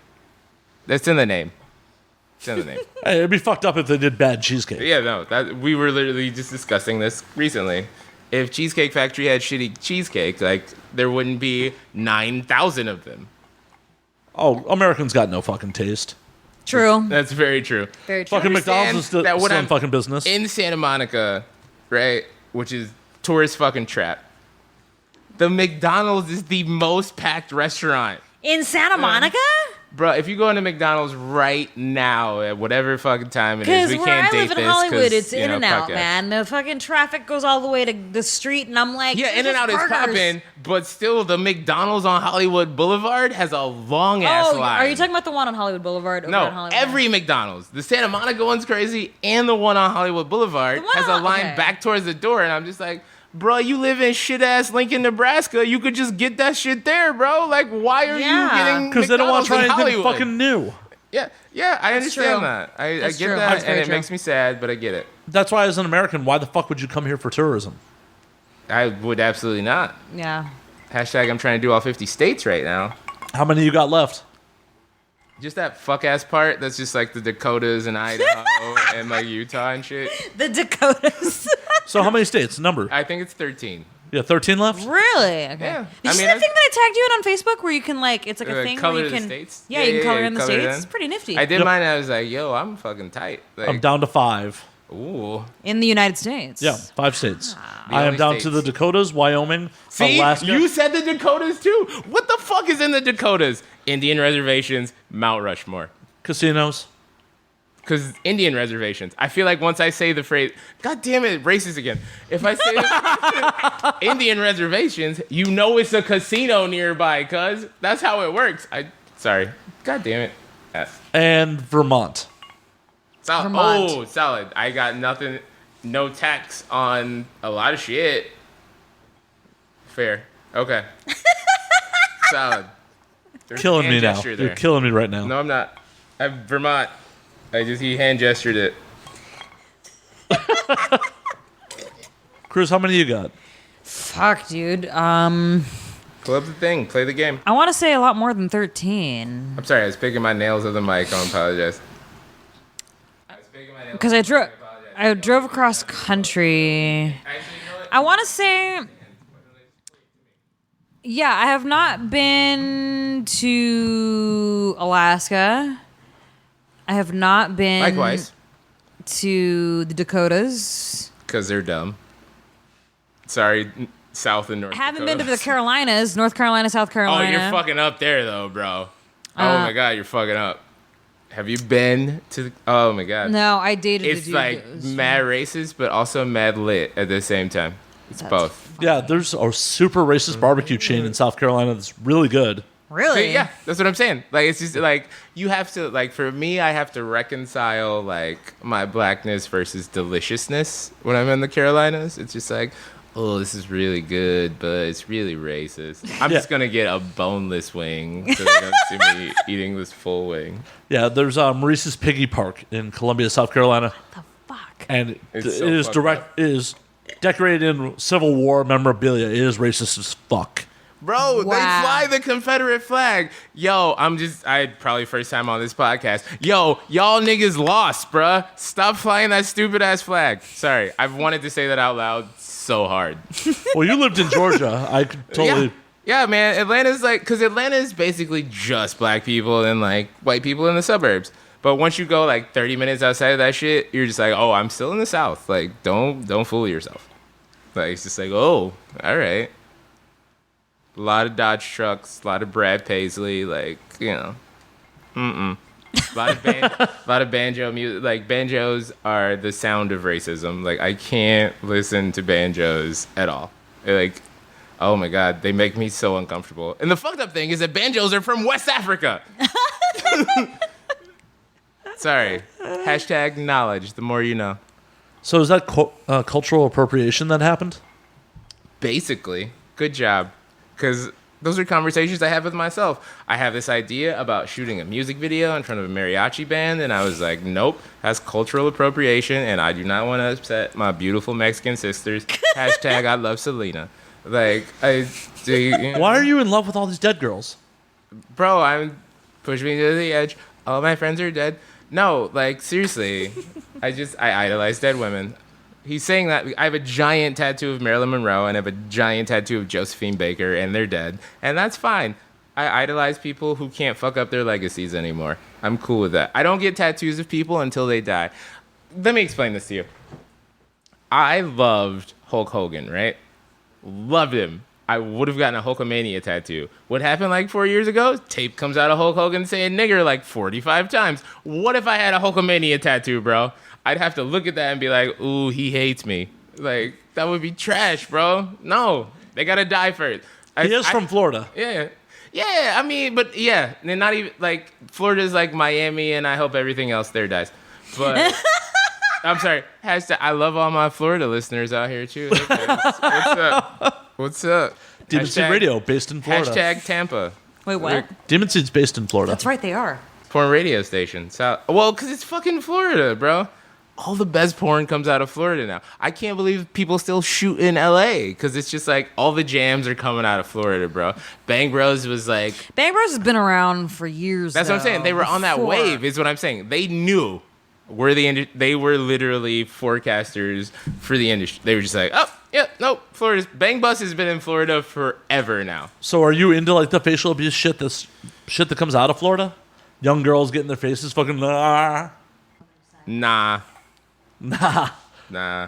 That's in the name. It's in the name. Hey, it'd be fucked up if they did bad cheesecake. Yeah, no, we were literally just discussing this recently. If Cheesecake Factory had shitty cheesecake, there wouldn't be 9,000 of them. Oh, Americans got no fucking taste. True. That's very true. Very true. Fucking McDonald's is still that when in I'm fucking business. In Santa Monica, right, which is tourist fucking trap, the McDonald's is the most packed restaurant. In Santa Monica? Bro, if you go into McDonald's right now at whatever fucking time it is, Because we where can't I date live in this Hollywood, it's you In know, and Out, fuck it. man. The fucking traffic goes all the way to the street, and I'm like, Yeah, they're In and just Out is burgers. popping, but still, the McDonald's on Hollywood Boulevard has a long ass Oh, line. are you talking about the one on Hollywood Boulevard? Over No, on Hollywood? every McDonald's. The Santa Monica one's crazy, and the one on Hollywood Boulevard The one has a on- line okay. back towards the door, and I'm just like, bro, you live in shit ass Lincoln, Nebraska. You could just get that shit there, bro. Like, why are Yeah. you getting Because they don't want McDonald's to try in anything Hollywood? fucking new. Yeah, I understand true. that. I That's get true. that, That's and very it true. makes me sad, but I get it. That's why, as an American, why the fuck would you come here for tourism? I would absolutely not. Yeah. Hashtag I'm trying to do all 50 states right now. How many you got left? Just that fuck ass part that's just like the Dakotas and Idaho and like Utah and shit. The Dakotas. So how many states? Number? I think it's 13. Yeah, 13 left? Really? Okay. Yeah. Did I you see mean, that thing that I tagged you in on Facebook where you can like it's like a thing color where you the can states? Yeah, you can color in the color it states. in. It's pretty nifty. I did Yep. mine and I was like, yo, I'm fucking tight. Like, I'm down to 5. Ooh. in the United States. Yeah, 5 states. Ah. I am only down to states. the Dakotas, Wyoming, See, Alaska. you said the Dakotas too. What the fuck is in the Dakotas? Indian reservations, Mount Rushmore. Casinos. Because Indian reservations. I feel like once I say the phrase, God damn it, racist again. If I say the Indian reservations, you know it's a casino nearby, cuz. That's how it works. Sorry. God damn it. And Vermont. Vermont. Oh, solid. I got nothing, no tax on a lot of shit. Fair. Okay. Solid. There's Killing a me hand now. gesture You're there. killing me right now. No, I'm not. Vermont. He hand gestured it. Cruz, how many you got? Fuck, dude. Pull up the thing. Play the game. I want to say a lot more than 13 I'm sorry. I was picking my nails of the mic. I apologize. I was picking my nails. because I drove across country. I want to say, yeah, I have not been to Alaska. I have not been Likewise. to the Dakotas. Because they're dumb. Sorry, South and North I haven't been to the Dakota. Carolinas, North Carolina, South Oh, Carolina. you're fucking up there, though, bro. Oh, my God, you're fucking up. Have you been to the... Oh, my God. No, I dated a It's dude. like that was- mad racist, but also mad lit at the same time. It's That's both. Yeah, there's a super racist barbecue chain in South Carolina that's really good. Really? See, yeah, that's what I'm saying. Like, it's just like you have to, like, for me, I have to reconcile like my blackness versus deliciousness when I'm in the Carolinas. It's just like, oh, this is really good, but it's really racist. I'm Yeah. just gonna get a boneless wing so they don't see me eating this full wing. Yeah, there's Maurice's Piggy Park in Columbia, South Carolina, The fuck? and It's it so is fucked direct. up. It is decorated in Civil War memorabilia. It is racist as fuck. Bro, they Wow. fly the Confederate flag. Yo, I probably first time on this podcast. Yo, y'all niggas lost, bruh. Stop flying that stupid ass flag. Sorry, I've wanted to say that out loud so hard. Well, you lived in Georgia. I could totally. Yeah, man. Atlanta's like, because Atlanta is basically just black people and like white people in the suburbs. But once you go like 30 minutes outside of that shit, you're just like, oh, I'm still in the South. Like, don't fool yourself. Like, it's just like, oh, all right. A lot of Dodge trucks, a lot of Brad Paisley, like, you know. A lot of banjo music. Like, banjos are the sound of racism. Like, I can't listen to banjos at all. Like, oh my God, they make me so uncomfortable. And the fucked up thing is that banjos are from West Africa. Sorry. Hashtag knowledge. The more you know. So is that cultural appropriation that happened? Basically. Good job. Because those are conversations I have with myself. I have this idea about shooting a music video in front of a mariachi band, and I was like, nope, that's cultural appropriation, and I do not want to upset my beautiful Mexican sisters. Hashtag I love Selena. Like, Why are you in love with all these dead girls? Bro, I'm pushing me to the edge. All my friends are dead. No, like, seriously. I idolize dead women. He's saying that I have a giant tattoo of Marilyn Monroe and I have a giant tattoo of Josephine Baker, and they're dead. And that's fine. I idolize people who can't fuck up their legacies anymore. I'm cool with that. I don't get tattoos of people until they die. Let me explain this to you. I loved Hulk Hogan, right? Loved him. I would have gotten a Hulkamania tattoo. What happened like 4 years ago? Tape comes out of Hulk Hogan saying nigger like 45 times. What if I had a Hulkamania tattoo, bro? I'd have to look at that and be like, ooh, he hates me. Like, that would be trash, bro. No, they gotta die first. He is from Florida. Yeah. Yeah, I mean, but yeah, they're not even, like, Florida's like Miami, and I hope everything else there dies. But, I'm sorry, I love all my Florida listeners out here, too. Hey, guys. What's up? What's up? Demon Seed Radio, based in Florida. Hashtag Tampa. Wait, what? Demon Seed's based in Florida. That's right, they are. Porn radio station. Well, because it's fucking Florida, bro. All the best porn comes out of Florida now. I can't believe people still shoot in LA because it's just like all the jams are coming out of Florida, bro. Bang Bros was like... Bang Bros has been around for years. That's what I'm saying. They were on that wave, is what I'm saying. They knew. They were literally forecasters for the industry. They were just like, oh, yeah, no, Florida's... Bang Bus has been in Florida forever now. So are you into like the facial abuse shit that comes out of Florida? Young girls getting their faces fucking... Nah.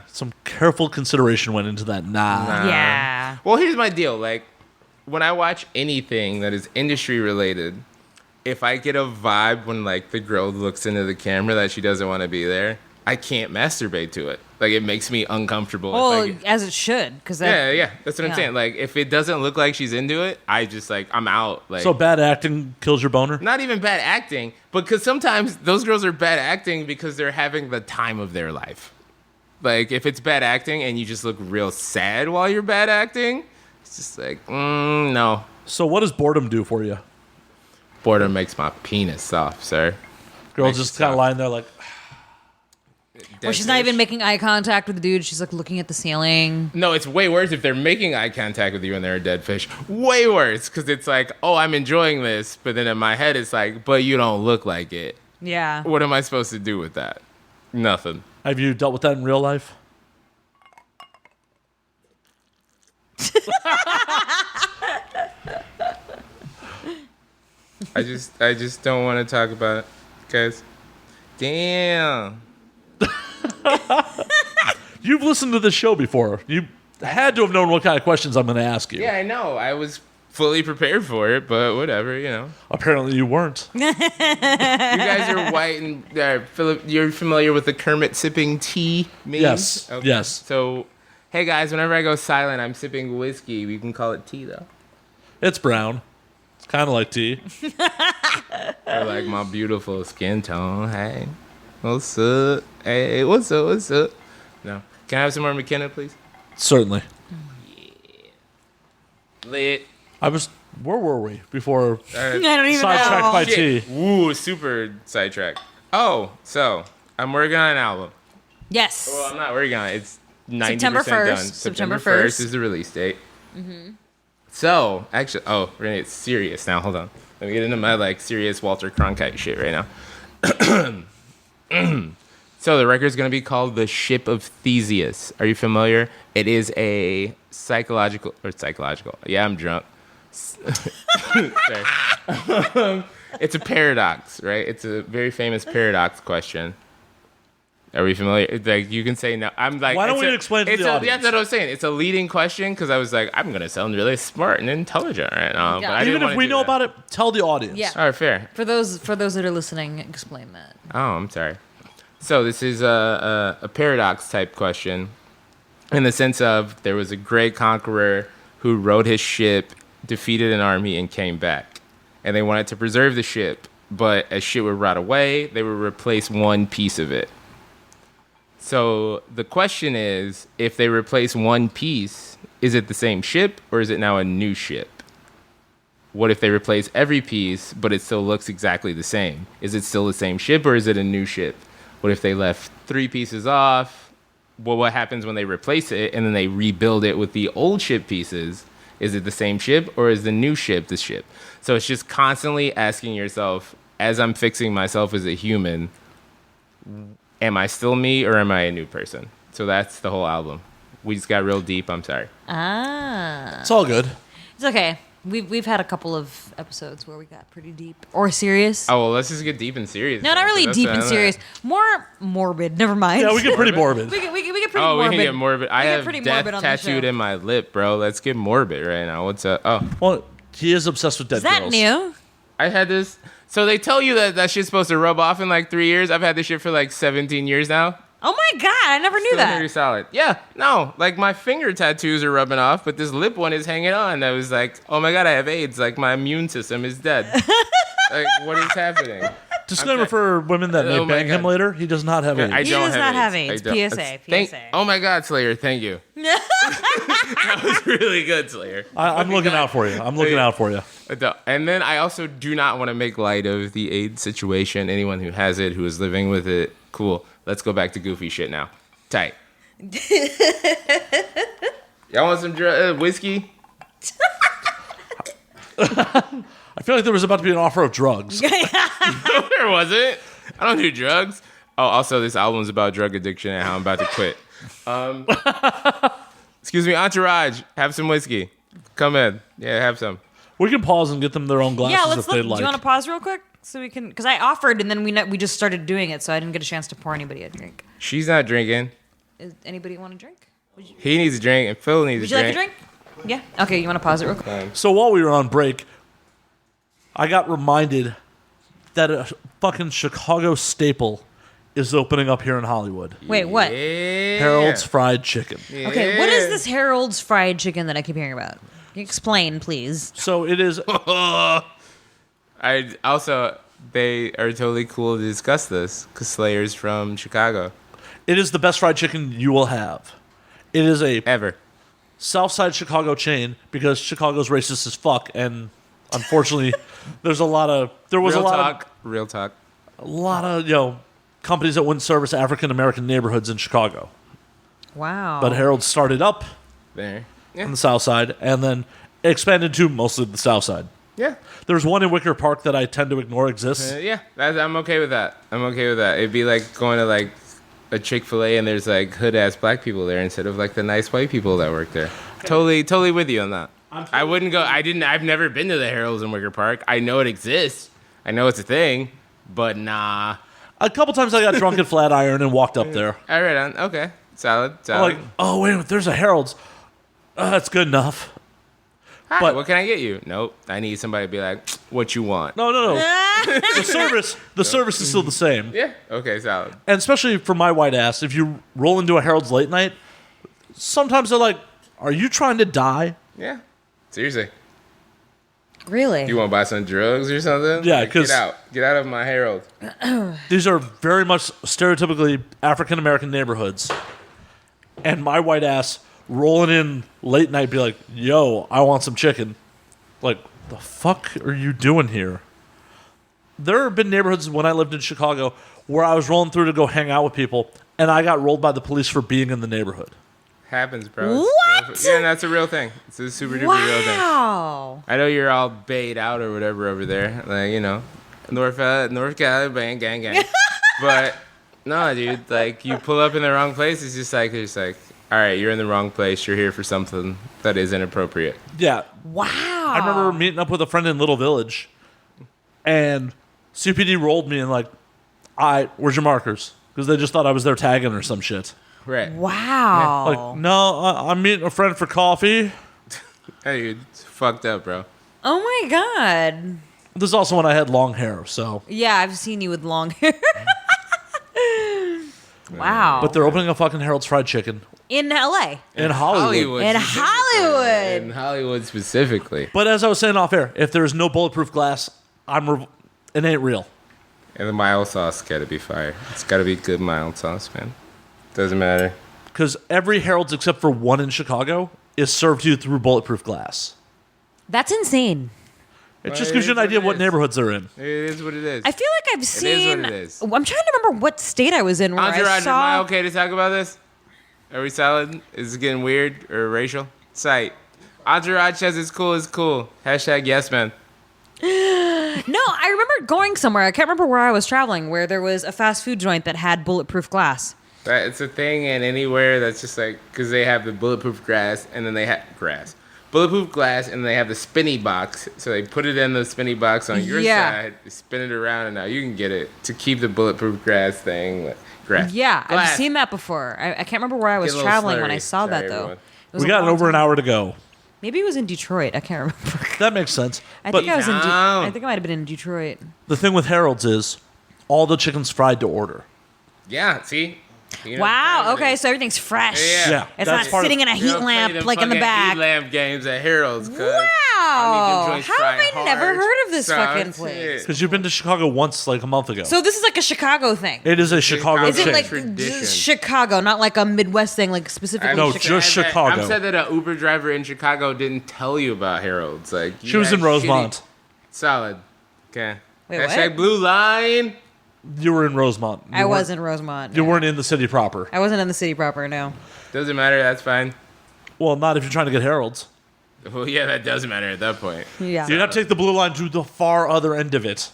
Some careful consideration went into that. Nah. Yeah. Well, here's my deal. Like, when I watch anything that is industry related, if I get a vibe when, like, the girl looks into the camera that she doesn't want to be there, I can't masturbate to it. Like, it makes me uncomfortable. Well, as it should. Cause yeah. That's what I'm saying. Like, if it doesn't look like she's into it, I just, like, I'm out. Like, So bad acting kills your boner? not even bad acting, because sometimes those girls are bad acting because they're having the time of their life. Like, if it's bad acting and you just look real sad while you're bad acting, it's just like, no. So what does boredom do for you? Boredom makes my penis soft, sir. Girl Makes just it kind of soft. lying there like... Where she's not even making eye contact with the dude. She's like looking at the ceiling. No, it's way worse if they're making eye contact with you and they're a dead fish. Way worse, because it's like, oh, I'm enjoying this, but then in my head it's like, but you don't look like it. Yeah. What am I supposed to do with that? Nothing. Have you dealt with that in real life? I just don't want to talk about it, guys. Damn. You've listened to this show before. You had to have known what kind of questions I'm going to ask you. Yeah, I know. I was fully prepared for it, but whatever, you know. Apparently you weren't. You guys are white and Philip. You're familiar with the Kermit sipping tea meme? Yes. Okay. Yes. So, hey guys, whenever I go silent, I'm sipping whiskey. We can call it tea though. It's brown. It's kind of like tea. Or like my beautiful skin tone. Hey, what's up? Hey, what's up? What's up? No. Can I have some more McKenna, please? Certainly. Lit. Where were we before I don't even sidetracked know. by Shit. tea? Woo, super sidetrack. Oh, so I'm working on an album. Yes. Well, I'm not working on it. It's 90% September 1st. done. September 1st 1st. is the release date. Mm-hmm. So, actually, we're going to get serious now. Hold on. Let me get into my, like, serious Walter Cronkite shit right now. So, the record's going to be called The Ship of Theseus. Are you familiar? It is a psychological. Yeah, I'm drunk. Sorry. It's a paradox, right? It's a very famous paradox question. Are we familiar? Like, you can say no. I'm like, Why don't we explain to the audience? That's what I was saying. It's a leading question because I was like, I'm gonna sound really smart and intelligent right now. Yeah. But I Even didn't if wanna we do know that. about it, tell the audience. Yeah. All right, fair. For those that are listening, explain that. Oh, I'm sorry. So this is a paradox type question, in the sense of there was a great conqueror who rode his ship, defeated an army, and came back, and they wanted to preserve the ship, but as shit would rot away, they would replace one piece of it. So the question is, if they replace one piece, is it the same ship or is it now a new ship? What if they replace every piece, but it still looks exactly the same? Is it still the same ship or is it a new ship? What if they left 3 pieces off? Well, what happens when they replace it and then they rebuild it with the old ship pieces? Is it the same ship or is the new ship the ship? So it's just constantly asking yourself, as I'm fixing myself as a human, am I still me or am I a new person? So that's the whole album. We just got real deep. I'm sorry. Ah. It's all good. It's okay. We've had a couple of episodes where we got pretty deep or serious. Oh well, let's just get deep and serious. No, not really deep and serious. More morbid. Never mind. Yeah, we get pretty morbid. We get pretty Oh, morbid. we can get morbid. I get have pretty death morbid on the tattooed show. in my lip, bro. Let's get morbid right now. What's up? Oh, Well, he is obsessed with dead Is that girls. new? I had this. So they tell you that shit's supposed to rub off in like 3 years. I've had this shit for like 17 years now. Oh my god, I never knew Still that. very solid. Yeah, no, like my finger tattoos are rubbing off, but this lip one is hanging on. I was like, oh my god, I have AIDS. Like my immune system is dead. Like what is happening? Disclaimer Okay. for women that may Oh my bang him God. later. He does not have AIDS. I He don't does have not have AIDS. AIDS. I don't. PSA, Thank- PSA. Oh my god, Slayer, thank you. That was really good, Slayer. I'm looking out for you. I'm looking out for you. And then I also do not want to make light of the AIDS situation. Anyone who has it, who is living with it, cool. Let's go back to goofy shit now. Tight. Y'all want some whiskey? I feel like there was about to be an offer of drugs. There wasn't. I don't do drugs. Oh, also, this album's about drug addiction and how I'm about to quit. Excuse me, Entourage. Have some whiskey. Come in. Yeah, have some. We can pause and get them their own glasses Yeah, let's if they look. like. Do you want to pause real quick so we can? Because I offered and then we just started doing it, so I didn't get a chance to pour anybody a drink. She's not drinking. Is anybody want a drink? He needs a drink, and Phil needs Would a you drink. like a drink? Yeah. Okay, you want to pause it real quick? So while we were on break, I got reminded that a fucking Chicago staple is opening up here in Hollywood. Wait, what? Yeah. Harold's Fried Chicken. Okay, what is this Harold's fried chicken that I keep hearing about? Explain, please. So it is. I also, they are totally cool to discuss this because Slayer's from Chicago. It is the best fried chicken you will have. It is a Ever. Southside Chicago chain because Chicago's racist as fuck, and unfortunately, there was a lot of Real talk. companies that wouldn't service African American neighborhoods in Chicago. Wow. But Harold started up There. on Yeah. the South Side and then expanded to mostly the South Side. Yeah. There's one in Wicker Park that I tend to ignore exists. Yeah. I'm okay with that. It'd be like going to like a Chick-fil-A and there's like hood-ass black people there instead of like the nice white people that work there. Totally with you on that. I wouldn't go. I've never been to the Harold's in Wicker Park. I know it exists. I know it's a thing, but nah. A couple times I got drunk at Flatiron and walked up there. All right, on. Okay. Solid. I'm like, oh, wait, there's a Harold's. That's good enough. Hi, but- what can I get you? Nope. I need somebody to be like, what you want? No. the service is still the same. Yeah. Okay, solid. And especially for my white ass, if you roll into a Harold's late night, sometimes they're like, are you trying to die? Yeah. Seriously. Really? You want to buy some drugs or something? Yeah, Like, 'cause- Get out of my Harold. These are very much stereotypically African American neighborhoods. And my white ass rolling in late night be like, yo, I want some chicken. Like, the fuck are you doing here? There have been neighborhoods when I lived in Chicago where I was rolling through to go hang out with people, and I got rolled by the police for being in the neighborhood. Happens, bro. What? Yeah, that's a real thing. It's a super duper real thing. Wow. I know you're all bait out or whatever over there. Like, you know, North Cali, bang, gang. But, no, dude, like, you pull up in the wrong place, it's just like, all right, you're in the wrong place. You're here for something that is inappropriate. Yeah. Wow. I remember meeting up with a friend in Little Village, and CPD rolled me and like, all right, where's your markers? Because they just thought I was there tagging or some shit. Right. Wow. Like, no, I'm meeting a friend for coffee. Hey, dude, it's fucked up, bro. Oh my god. This is also when I had long hair, so. Yeah, I've seen you with long hair. Wow. But they're opening a fucking Harold's Fried Chicken in LA. in Hollywood. In specifically. Hollywood. In Hollywood specifically. But as I was saying off air, if there's no bulletproof glass, it ain't real. And the mild sauce gotta be fire. It's gotta be good mild sauce, man. Doesn't matter. Because every Harold's except for one in Chicago is served to you through bulletproof glass. That's insane. It Well, just it gives you an is what idea it of what is. neighborhoods they're in. It is what it is. I feel like I've seen. what it is. I'm trying to remember what state I was in where I Entourage, am I saw. okay to talk about this? Are we solid? Is it getting weird or racial? Sight. Entourage says it's cool, it's cool. Hashtag yes, man. No, I remember going somewhere. I can't remember where I was traveling, where there was a fast food joint that had bulletproof glass. It's a thing, and anywhere that's just like, because they have the bulletproof grass, and then they have bulletproof glass, and they have the spinny box. So they put it in the spinny box on your side, spin it around, and now you can get it to keep the bulletproof glass thing. Yeah, Glass. I've seen that before. I can't remember where I was Get a little traveling when slurry. I saw Sorry, that, though. everyone. It was We a got long over an time- hour to go. Maybe it was in Detroit. I can't remember. That makes sense. I But think I was in. Down. I think I might have been in Detroit. the thing with Harold's is all the chicken's fried to order. Yeah, see? You know what Wow. time it Okay, is. so everything's fresh. Yeah, It's that's not part of- sitting in a You heat don't play lamp them like in the fucking back. Heat lamp games at Harold's. 'cause I need them Wow. joints How have fried I never hard. heard of this So fucking that's place? it. Because you've been to Chicago once, like a month ago. So this is like a Chicago thing. It is a Chicago Is it chain. like Tradition. just Chicago, not like a Midwest thing, like specifically No, Chicago? just Chicago. I'm sad that an Uber driver in Chicago didn't tell you about Harold's. Like She was in Rosemont. Solid. Okay. Wait, Hashtag what? Blue Line. You were in Rosemont. I was in Rosemont. You yeah. weren't in the city proper. I wasn't in the city proper. No. Doesn't matter. That's fine. Well, not if you're trying to get Harold's. Well, yeah, that does matter at that point. Yeah. You'd have to take the blue line to the far other end of it.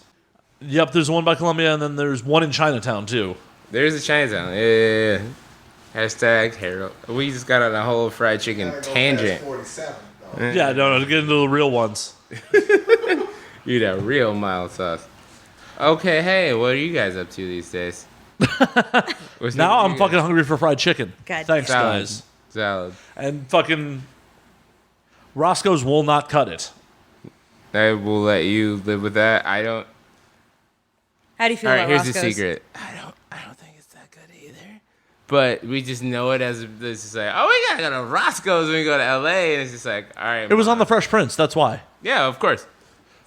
Yep, there's one by Columbia, and then there's one in Chinatown, too. There's a Chinatown. Yeah. Hashtag Harold. We just got on a whole fried chicken tangent. 47, though. Yeah, no, to get into the real ones. You that real mild sauce. Okay, hey, what are you guys up to these days? What's Now up I'm with you fucking guys? hungry for fried chicken. God. Thanks, Salad. guys. Salad. And fucking Roscoe's will not cut it. I will let you live with that. I don't. How do you feel All right, about here's Roscoe's? the secret. I don't think it's that good either. But we just know it as it's just like, oh, we gotta go to Roscoe's when we go to LA, and it's just like, all right. It was on The Fresh Prince, that's why. Yeah, of course.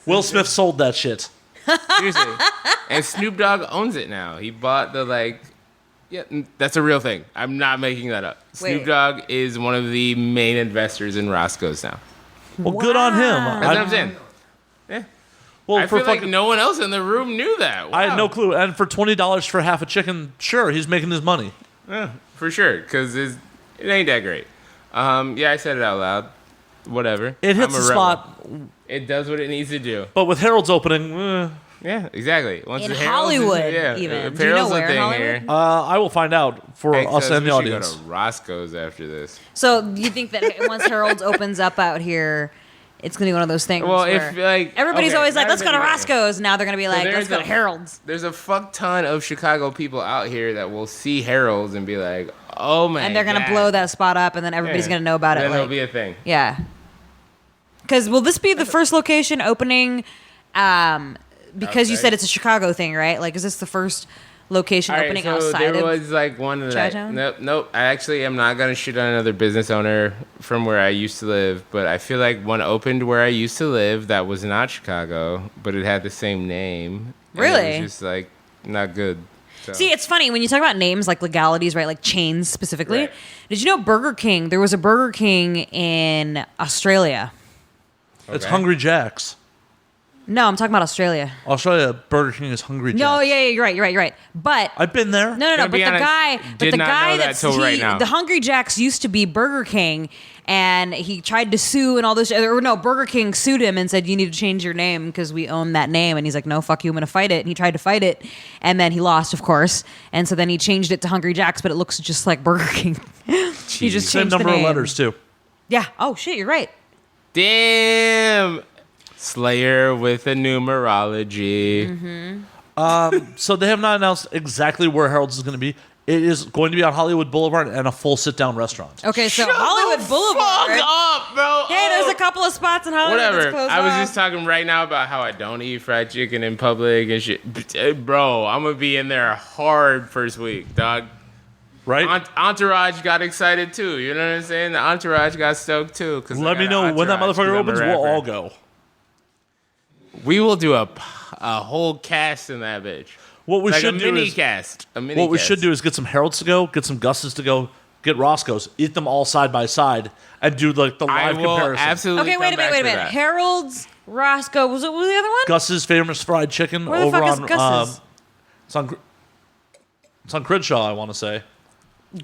Will Smith sold that shit. Seriously. And Snoop Dogg owns it now. He bought the yeah, that's a real thing. I'm not making that up. Wait. Snoop Dogg is one of the main investors in Roscoe's now. Well, good on him. That's what I'm saying. Yeah. Well, I for feel like fucking, no one else in the room knew that. I had Wow. no clue. And for $20 for half a chicken, sure, he's making his money. Yeah, for sure, because it ain't that great. Yeah, I said it out loud. Whatever. It hits I'm a the rebel. spot, It does what it needs to do. but with Harold's opening, Yeah, exactly. Once In the Harold's Hollywood, yeah, even. if Do you know Harold's a where in thing Hollywood? here. I will find out for Hank us says and the we should audience. go to Roscoe's after this. So do you think that once Harold's opens up out here, it's gonna be one of those things? Well, where if like everybody's okay, always like, now "Let's go to that you- Roscoe's," now they're gonna be like, there's "Let's go to a- Harold's." There's a fuck ton of Chicago people out here that will see Harold's and be like, "Oh man!" And they're gonna blow that spot up, and then everybody's gonna know about it. Then it'll Like, be a thing. yeah. Because will this be the first location opening? Because you Outside? said it's a Chicago thing, right? Like, is this the first location All right, opening so outside there of? was like one of Chinatown? Nope. I actually am not gonna shit on another business owner from where I used to live, but I feel like one opened where I used to live that was not Chicago, but it had the same name. and Really? It was just like not good. So. See, it's funny when you talk about names like legalities, right? Like chains specifically. Right. Did you know Burger King? There was a Burger King in Australia. It's Okay. Hungry Jack's. No, I'm talking about Australia. Australia, Burger King is Hungry Jack's. No, yeah, you're right. But I've been there. no. Gonna But be the honest, guy, did not know that that's till right now. the Hungry Jack's used to be Burger King, and he tried to sue and all this. Or no, Burger King sued him and said you need to change your name because we own that name. And he's like, no, fuck you, I'm gonna fight it. And he tried to fight it, and then he lost, of course. And so then he changed it to Hungry Jack's, but it looks just like Burger King. He just Same changed the number of name. letters, too. Yeah. Oh shit, you're right. Damn. Slayer with a numerology. Mm-hmm. So they have not announced exactly where Harold's is going to be. It is going to be on Hollywood Boulevard and a full sit-down restaurant. Okay, so Hollywood Boulevard. Fuck up, bro. Hey, there's a couple of spots in Hollywood that's Whatever. closed I was off. just talking right now about how I don't eat fried chicken in public and shit. Bro, I'm gonna be in there hard first week, dog. Right? Entourage got excited too. You know what I'm saying? The Entourage got stoked too. Let me know when that motherfucker opens. We'll all go. We will do a whole cast in that bitch. What we Like should a do mini is cast. A mini what we cast. should do is get some Harold's to go, get some Gus's to go, get Roscoe's, eat them all side by side, and do like the I live will comparison. absolutely. Okay, wait a come back minute. to that. Harold's, Roscoe, what was the other one? Gus's famous fried chicken Where the over fuck is on Gus's? it's on Crenshaw, I want to say.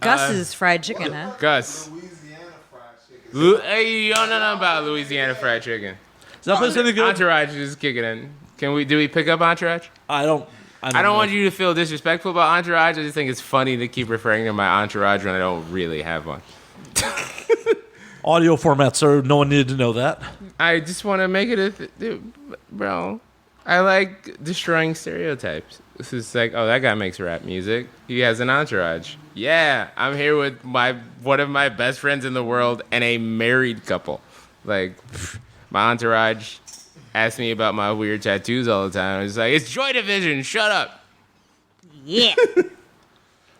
Gus's fried chicken, huh? Gus. Louisiana fried chicken. Hey, you don't know about Louisiana fried chicken. Is that place any good? Entourage is kicking in. Do we pick up Entourage? I don't I don't know. want you to feel disrespectful about Entourage. I just think it's funny to keep referring to my entourage when I don't really have one. audio format, sir. No one needed to know that. I just want to make it bro. I like destroying stereotypes. This is like, oh, that guy makes rap music. He has an entourage. Yeah, I'm here with one of my best friends in the world and a married couple. Like, my entourage asked me about my weird tattoos all the time. It's like, it's Joy Division. Shut up. Yeah.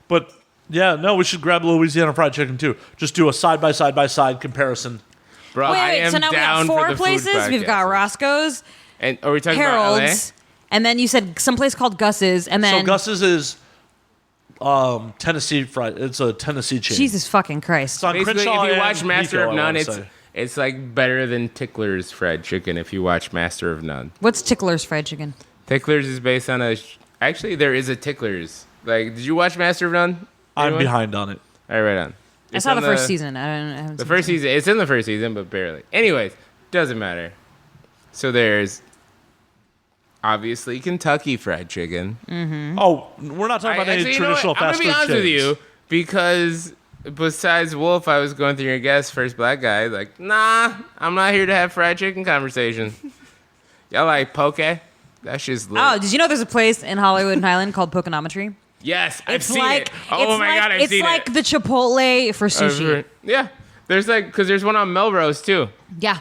But yeah, no, we should grab Louisiana Fried Chicken too. Just do a side-by-side comparison. Bro, I Wait, am so now we down have four for the places. food We've got podcast. Roscoe's, And are we talking about Harold's, and then you said someplace called Gus's, and then So Gus's is Tennessee Fried. It's a Tennessee chain. Jesus fucking Christ. It's on LA? Basically, Crenshaw if you and watch Master Pico, of I None, wanna say. it's like better than Tickler's Fried Chicken if you watch Master of None. What's Tickler's Fried Chicken? Tickler's is based on actually, there is a Tickler's. Like, did you watch Master of None? I'm Anyone? behind on it. All right, right on. I It's saw on the first season. I haven't The seen first season. It's in the first season, but barely. Anyways, doesn't matter. So there's obviously Kentucky Fried Chicken. Oh, we're not talking about any Actually, you know what? traditional I'm gonna fast be food honest with chains. you because besides Wolf, I was going through your guest, first black guy. Like, nah, I'm not here to have fried chicken conversation. Y'all like poke? That's just lit. Oh, did you know there's a place in Hollywood and Highland called Pokenometry? Yes, I've It's seen like it. Oh my god, I've it's seen like it. the Chipotle for sushi. Yeah, there's like because there's one on Melrose too. Yeah.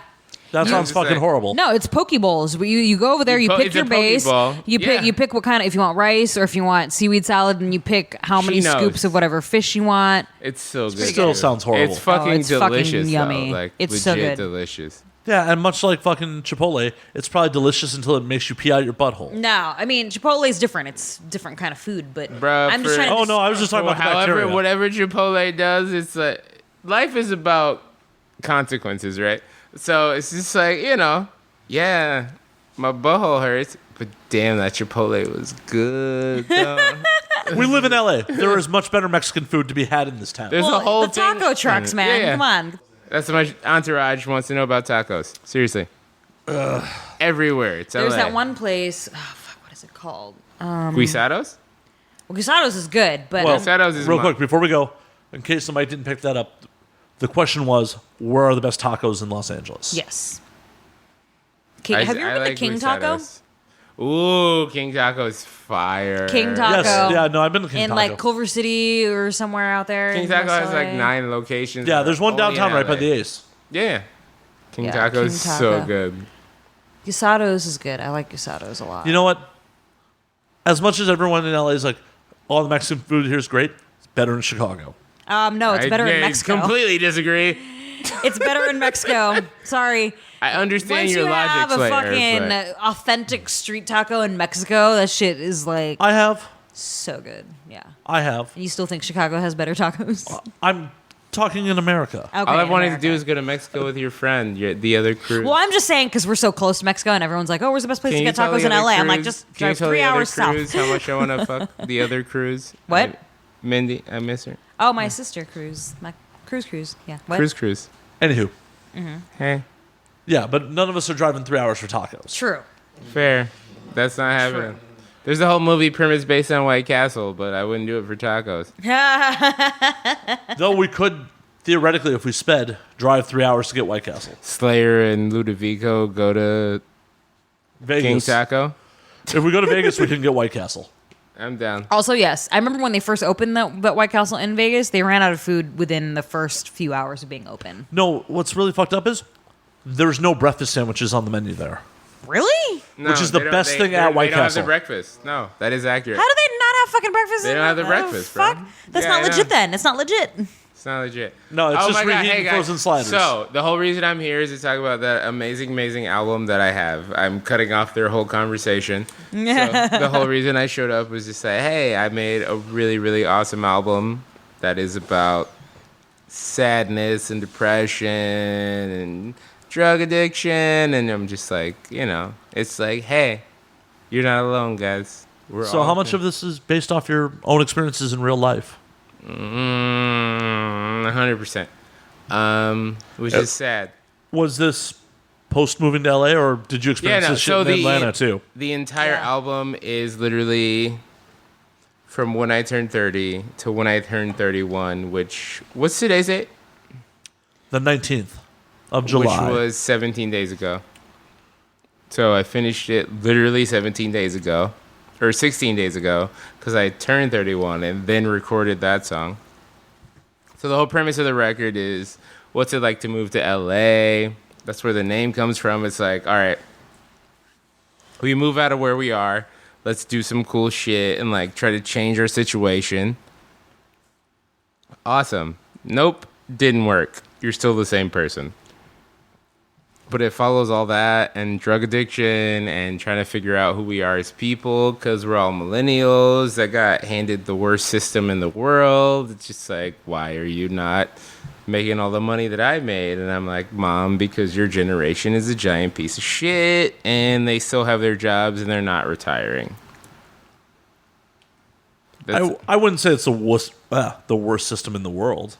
That sounds Just fucking like- horrible. No, it's poke bowls. You go over there, you pick It's a your base, Pokeball. you pick Yeah. you pick what kind of if you want rice or if you want seaweed salad, and you pick how many She knows. scoops of whatever fish you want. It's so good. Still sounds horrible. It's fucking it's fucking delicious. yummy. Though. Like It's legit so good. delicious. Yeah, and much like fucking Chipotle, it's probably delicious until it makes you pee out your butthole. No, I mean Chipotle is different. It's different kind of food, but Bruh, I'm just for- trying to. Oh no, I was just talking Well, about the however, bacteria. whatever Chipotle does, it's like life is about consequences, right? So it's just like yeah, my butthole hurts, but damn, that Chipotle was good. Though. We live in LA. There is much better Mexican food to be had in this town. There's Well, a whole the taco thing- trucks, man. Yeah, yeah. Come on. That's how much entourage wants to know about tacos. Seriously, everywhere. It's There's LA. that one place. Oh, fuck, what is it called? Guisados. Well, Guisados is good, but Well, Guisados is real my- quick before we go, in case somebody didn't pick that up, the question was, where are the best tacos in Los Angeles? yes. Okay, have you ever been to King Taco? Ooh, King Taco is fire. King Taco. Yes, yeah, no, I've been to King In Taco. like Culver City or somewhere out there. King in Taco West has like LA. 9 locations. Yeah, there's one only in downtown right by LA. the Ace. Yeah. King Yeah, Taco King is so Taco. good. Guisados is good. I like Guisados a lot. You know what? As much as everyone in LA is like, all the Mexican food here is great, it's better in Chicago. No, it's better in Mexico. Completely disagree. It's better in Mexico. Sorry. I understand Once your you logic, have a Slayer, fucking but authentic street taco in Mexico, that shit is like I have. so good. Yeah. I have. You still think Chicago has better tacos? I'm talking in America. Okay, all I in wanted America. to do is go to Mexico with your friend, the other crew. Well, I'm just saying because we're so close to Mexico and everyone's like, oh, where's the best place to get tacos in LA? I'm like, just Can you drive tell 3 the other hours south. crews how much I want to fuck the other crews? What? Mindy, I miss her. Oh, my sister Cruz. My Cruz. Yeah. What? Cruise. Anywho, Hey, yeah, but none of us are driving 3 hours for tacos. True. fair. That's not happening. There's a whole movie premise based on White Castle, but I wouldn't do it for tacos. Though we could, theoretically, if we sped, drive 3 hours to get White Castle. Slayer and Ludovico go to King Vegas. Taco. If we go to Vegas, we can get White Castle. I'm down. Also, yes, I remember when they first opened the White Castle in Vegas, they ran out of food within the first few hours of being open. No, what's really fucked up is there's no breakfast sandwiches on the menu there. Really? No, Which is the they don't- best they- thing they- at White They don't have Castle. the breakfast. No, that is accurate. How do they not have fucking breakfast? They don't have the Oh, breakfast, bro. fuck. That's Yeah, not I know. legit then. It's not legit. It's not legit. No, it's just my God, reheating guys. frozen sliders. So the whole reason I'm here is to talk about that amazing album that I have. I'm cutting off their whole conversation. So the whole reason I showed up was to say, hey, I made a really, really awesome album that is about sadness and depression and drug addiction. And I'm just like, it's like, hey, you're not alone, guys. We're So all how much of this is based off your own experiences in real life? 100%. Which is sad. Was this post moving to LA, or did you experience this shit in Atlanta too? The entire Yeah. album is literally from when I turned 30 to when I turned 31, which, what's today's date? The 19th of July. Which was 17 days ago. So I finished it literally 17 days ago, or 16 days ago, because I turned 31 and then recorded that song. So the whole premise of the record is, what's it like to move to LA? That's where the name comes from. It's like, all right, we move out of where we are. Let's do some cool shit and like try to change our situation. Awesome. Nope, didn't work. You're still the same person. But it follows all that and drug addiction and trying to figure out who we are as people because we're all millennials that got handed the worst system in the world. It's just like, why are you not making all the money that I made? And I'm like, Mom, because your generation is a giant piece of shit and they still have their jobs and they're not retiring. I wouldn't say it's the worst system in the world.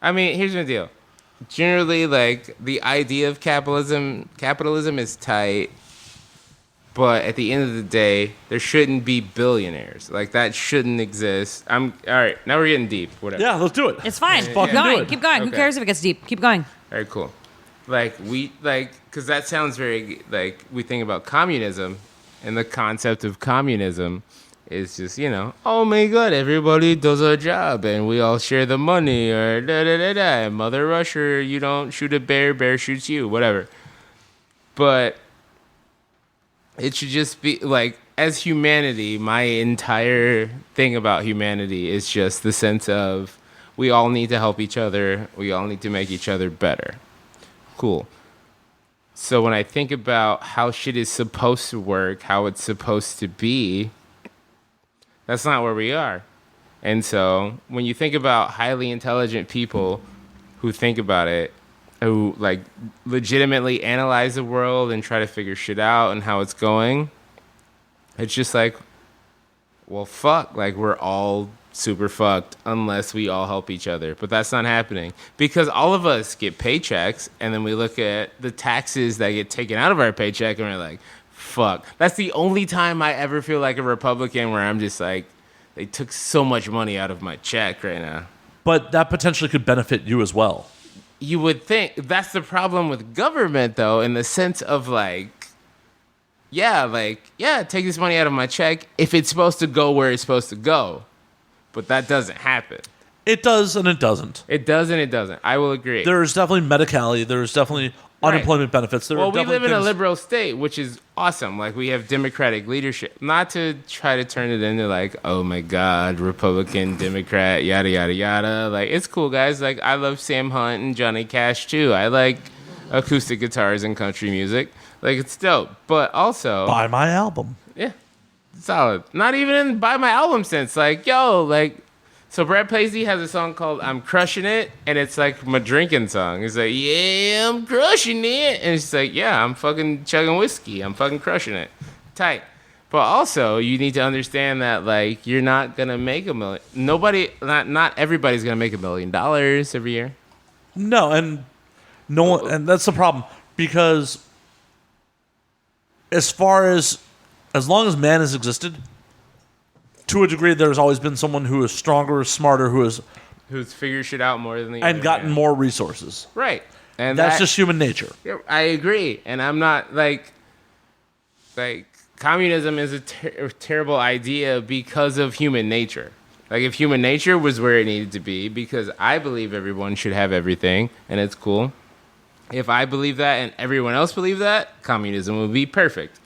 I mean, here's the deal. Generally, like, the idea of capitalism is tight, but at the end of the day, there shouldn't be billionaires. Like, that shouldn't exist. All right, now we're getting deep. Whatever. Yeah, let's do it. It's fine. Fucking Keep going. do it. Keep going. Who Okay. cares if it gets deep? Keep going. All right, cool. Because that sounds very, like, we think about communism, and the concept of communism is just, oh my God, everybody does a job, and we all share the money, or da-da-da-da, and Mother Russia, you don't shoot a bear shoots you, whatever. But it should just be, like, as humanity, my entire thing about humanity is just the sense of we all need to help each other, we all need to make each other better. Cool. So when I think about how shit is supposed to work, how it's supposed to be, that's not where we are. And so when you think about highly intelligent people who think about it, who like legitimately analyze the world and try to figure shit out and how it's going, it's just like, well, fuck, like we're all super fucked unless we all help each other. But that's not happening because all of us get paychecks and then we look at the taxes that get taken out of our paycheck and we're like, fuck. That's the only time I ever feel like a Republican where I'm just like, they took so much money out of my check right now. But that potentially could benefit you as well. You would think that's the problem with government, though, in the sense of like, take this money out of my check if it's supposed to go where it's supposed to go. But that doesn't happen. It does and it doesn't. It does and it doesn't. I will agree. There's definitely medicality. There's definitely unemployment benefits. There are we definitely live in a things- liberal state, which is awesome. Like, we have democratic leadership. Not to try to turn it into, like, oh, my God, Republican, Democrat, yada, yada, yada. Like, it's cool, guys. Like, I love Sam Hunt and Johnny Cash, too. I like acoustic guitars and country music. Like, it's dope. But also... Buy my album. Yeah, solid. Not even in buy my album sense. Like, yo, like... So Brad Paisley has a song called I'm Crushing It, and it's like my drinking song. It's like, yeah, I'm crushing it. And it's like, yeah, I'm fucking chugging whiskey. I'm fucking crushing it. Tight. But also, you need to understand that, like, you're not going to make $1 million. Not everybody's going to make $1 million every year. No, and no one, and that's the problem. Because as long as man has existed, to a degree, there's always been someone who is stronger, smarter, who's figured shit out more than the and other gotten man. more resources. Right. And That's just human nature. I agree. And I'm not like communism is a terrible idea because of human nature. Like, if human nature was where it needed to be, because I believe everyone should have everything and it's cool. If I believe that and everyone else believed that, communism would be perfect.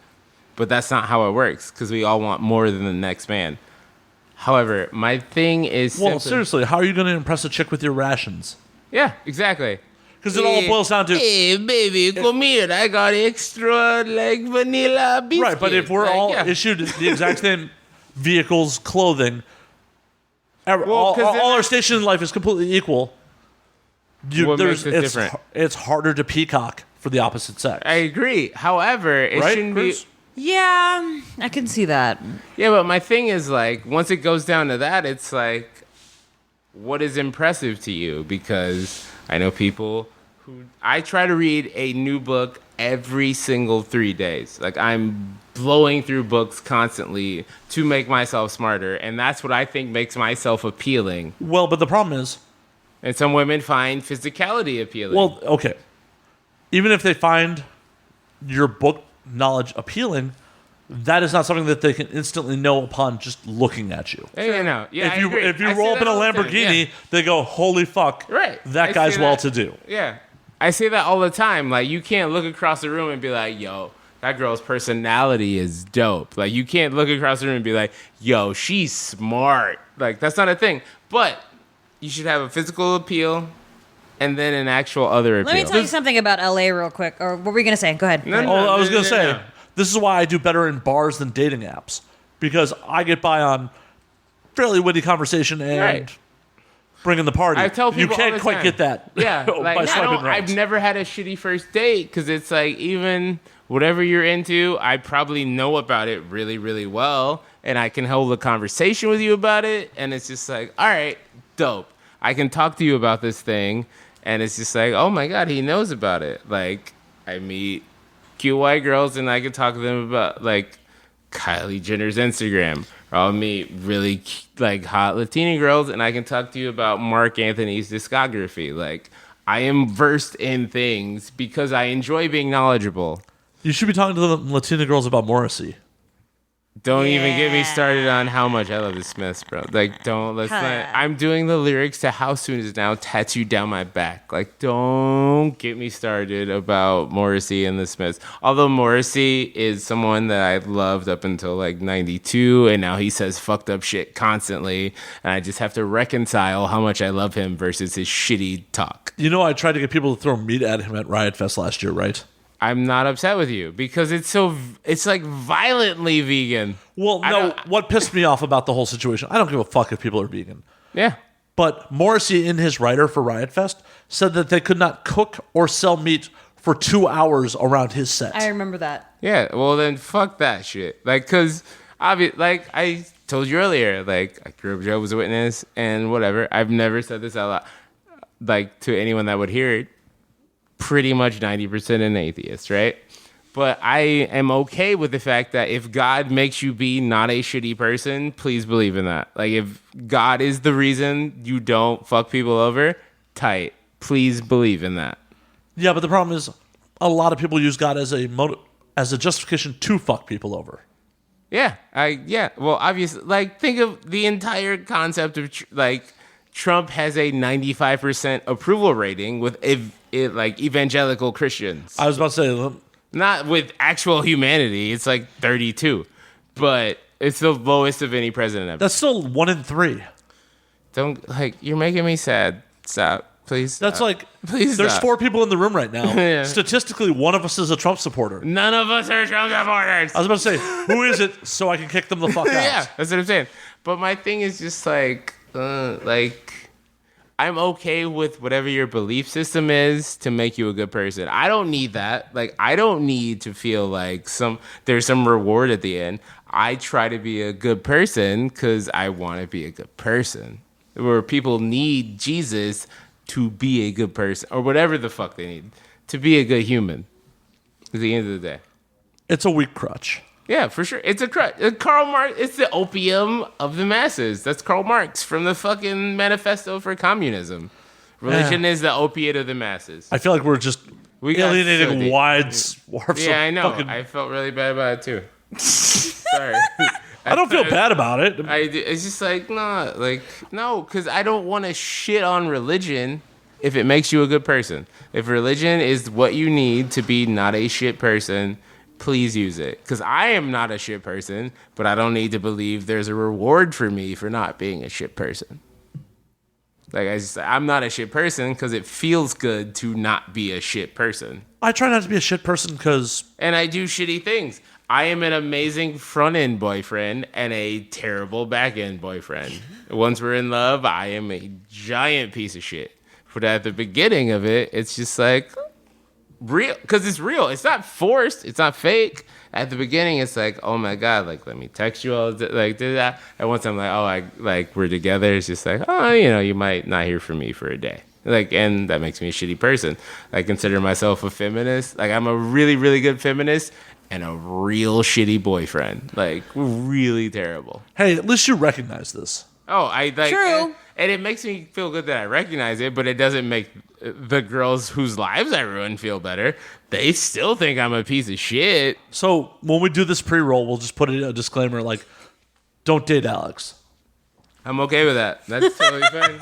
But that's not how it works because we all want more than the next man. However, my thing is Well, seriously, how are you going to impress a chick with your rations? Yeah, exactly. Because it all boils down to... Hey, baby, come here. I got extra, like, vanilla biscuit. Right, but if we're Like, all yeah. issued the exact same vehicles, clothing, Well, all 'cause then our station in life is completely equal, What makes it different? It's harder to peacock for the opposite sex. I agree. However, it right, shouldn't Chris? be... Yeah, I can see that. Yeah, but my thing is, like, once it goes down to that, it's like, what is impressive to you? Because I know people who... I try to read a new book every single 3 days. Like, I'm blowing through books constantly to make myself smarter, and that's what I think makes myself appealing. Well, but the problem is, And some women find physicality appealing. Well, okay. Even if they find your book knowledge appealing, that is not something that they can instantly know upon just looking at you. Yeah, if I you agree. if you I see roll up that in a all the time, Lamborghini, yeah. they go, "Holy fuck, Right. that I guy's see well that. to do." Yeah. I say that all the time. Like, you can't look across the room and be like, yo, that girl's personality is dope. Like, you can't look across the room and be like, yo, she's smart. Like, that's not a thing. But you should have a physical appeal and then an actual other appeal. Let me tell you something about LA real quick. Or what were you going to say? Go ahead. No, Go ahead. Oh, I was going to say, no. this is why I do better in bars than dating apps, because I get by on fairly witty conversation and Right. bringing the party. I tell people you can't all the quite time. get that. Yeah, by like swiping right. I've never had a shitty first date because it's like, even whatever you're into, I probably know about it really, really well, and I can hold a conversation with you about it, and it's just like, all right, dope. I can talk to you about this thing, and it's just like, oh my god, he knows about it. Like, I meet cute white girls, and I can talk to them about like Kylie Jenner's Instagram. Or I'll meet really like hot Latina girls, and I can talk to you about Mark Anthony's discography. Like, I am versed in things because I enjoy being knowledgeable. You should be talking to the Latina girls about Morrissey. Don't even get me started on how much I love the Smiths, bro. Like, let's not. I'm doing the lyrics to How Soon Is Now tattooed down my back. Like, don't get me started about Morrissey and the Smiths. Although Morrissey is someone that I loved up until like 92, and now he says fucked up shit constantly, and I just have to reconcile how much I love him versus his shitty talk. You know, I tried to get people to throw meat at him at Riot Fest last year, right? I'm not upset with you because it's like violently vegan. Well, no, what pissed me off about the whole situation, I don't give a fuck if people are vegan. Yeah. But Morrissey, in his writer for Riot Fest, said that they could not cook or sell meat for 2 hours around his set. I remember that. Yeah, well then fuck that shit. Like, cause like I told you earlier, like I grew up Jehovah's Witness and whatever. I've never said this out loud, like to anyone that would hear it. Pretty much 90% an atheist, right? But I am okay with the fact that if God makes you be not a shitty person, please believe in that. Like, if God is the reason you don't fuck people over, tight. Please believe in that. Yeah, but the problem is a lot of people use God as a justification to fuck people over. Yeah, well, obviously, like, think of the entire concept of like Trump has a 95% approval rating with like evangelical Christians. I was about to say, Not with actual humanity. It's like 32, but it's the lowest of any president ever. that's still 1 in 3. Don't, like, you're making me sad. Stop, please. Stop. That's like, Please there's stop. 4 people in the room right now. Yeah. Statistically, one of us is a Trump supporter. None of us are Trump supporters. I was about to say, who is it so I can kick them the fuck out? Yeah, that's what I'm saying. But my thing is just like I'm okay with whatever your belief system is to make you a good person. I don't need that. Like, I don't need to feel like there's some reward at the end. I try to be a good person because I want to be a good person. Where people need Jesus to be a good person, or whatever the fuck they need to be a good human. At the end of the day. It's a weak crutch. Yeah, for sure. It's a crutch. Karl Marx, it's the opium of the masses. That's Karl Marx from the fucking Manifesto for Communism. Religion is the opiate of the masses. I feel like we're just We got so alienating deep. wide swaths Yeah, of I know. fucking... I felt really bad about it too. Sorry. I don't feel bad about it. It's just like, no, because I don't want to shit on religion if it makes you a good person. If religion is what you need to be not a shit person, please use it. Because I am not a shit person, but I don't need to believe there's a reward for me for not being a shit person. Like, I'm not a shit person because it feels good to not be a shit person. I try not to be a shit person because... And I do shitty things. I am an amazing front-end boyfriend and a terrible back-end boyfriend. Once we're in love, I am a giant piece of shit. But at the beginning of it, it's just like... real, because it's real. It's not forced. It's not fake. At the beginning, it's like, oh my god, like let me text you all, like do that. And once I'm like, we're together, it's just like, oh, you might not hear from me for a day. Like, and that makes me a shitty person. I consider myself a feminist. Like, I'm a really, really good feminist and a real shitty boyfriend. Like, really terrible. Hey, at least you recognize this. Oh, I like. True. And it makes me feel good that I recognize it, but it doesn't make the girls whose lives I ruined feel better. They still think I'm a piece of shit. So when we do this pre-roll, we'll just put a disclaimer like, don't date Alex. I'm okay with that. That's totally fine.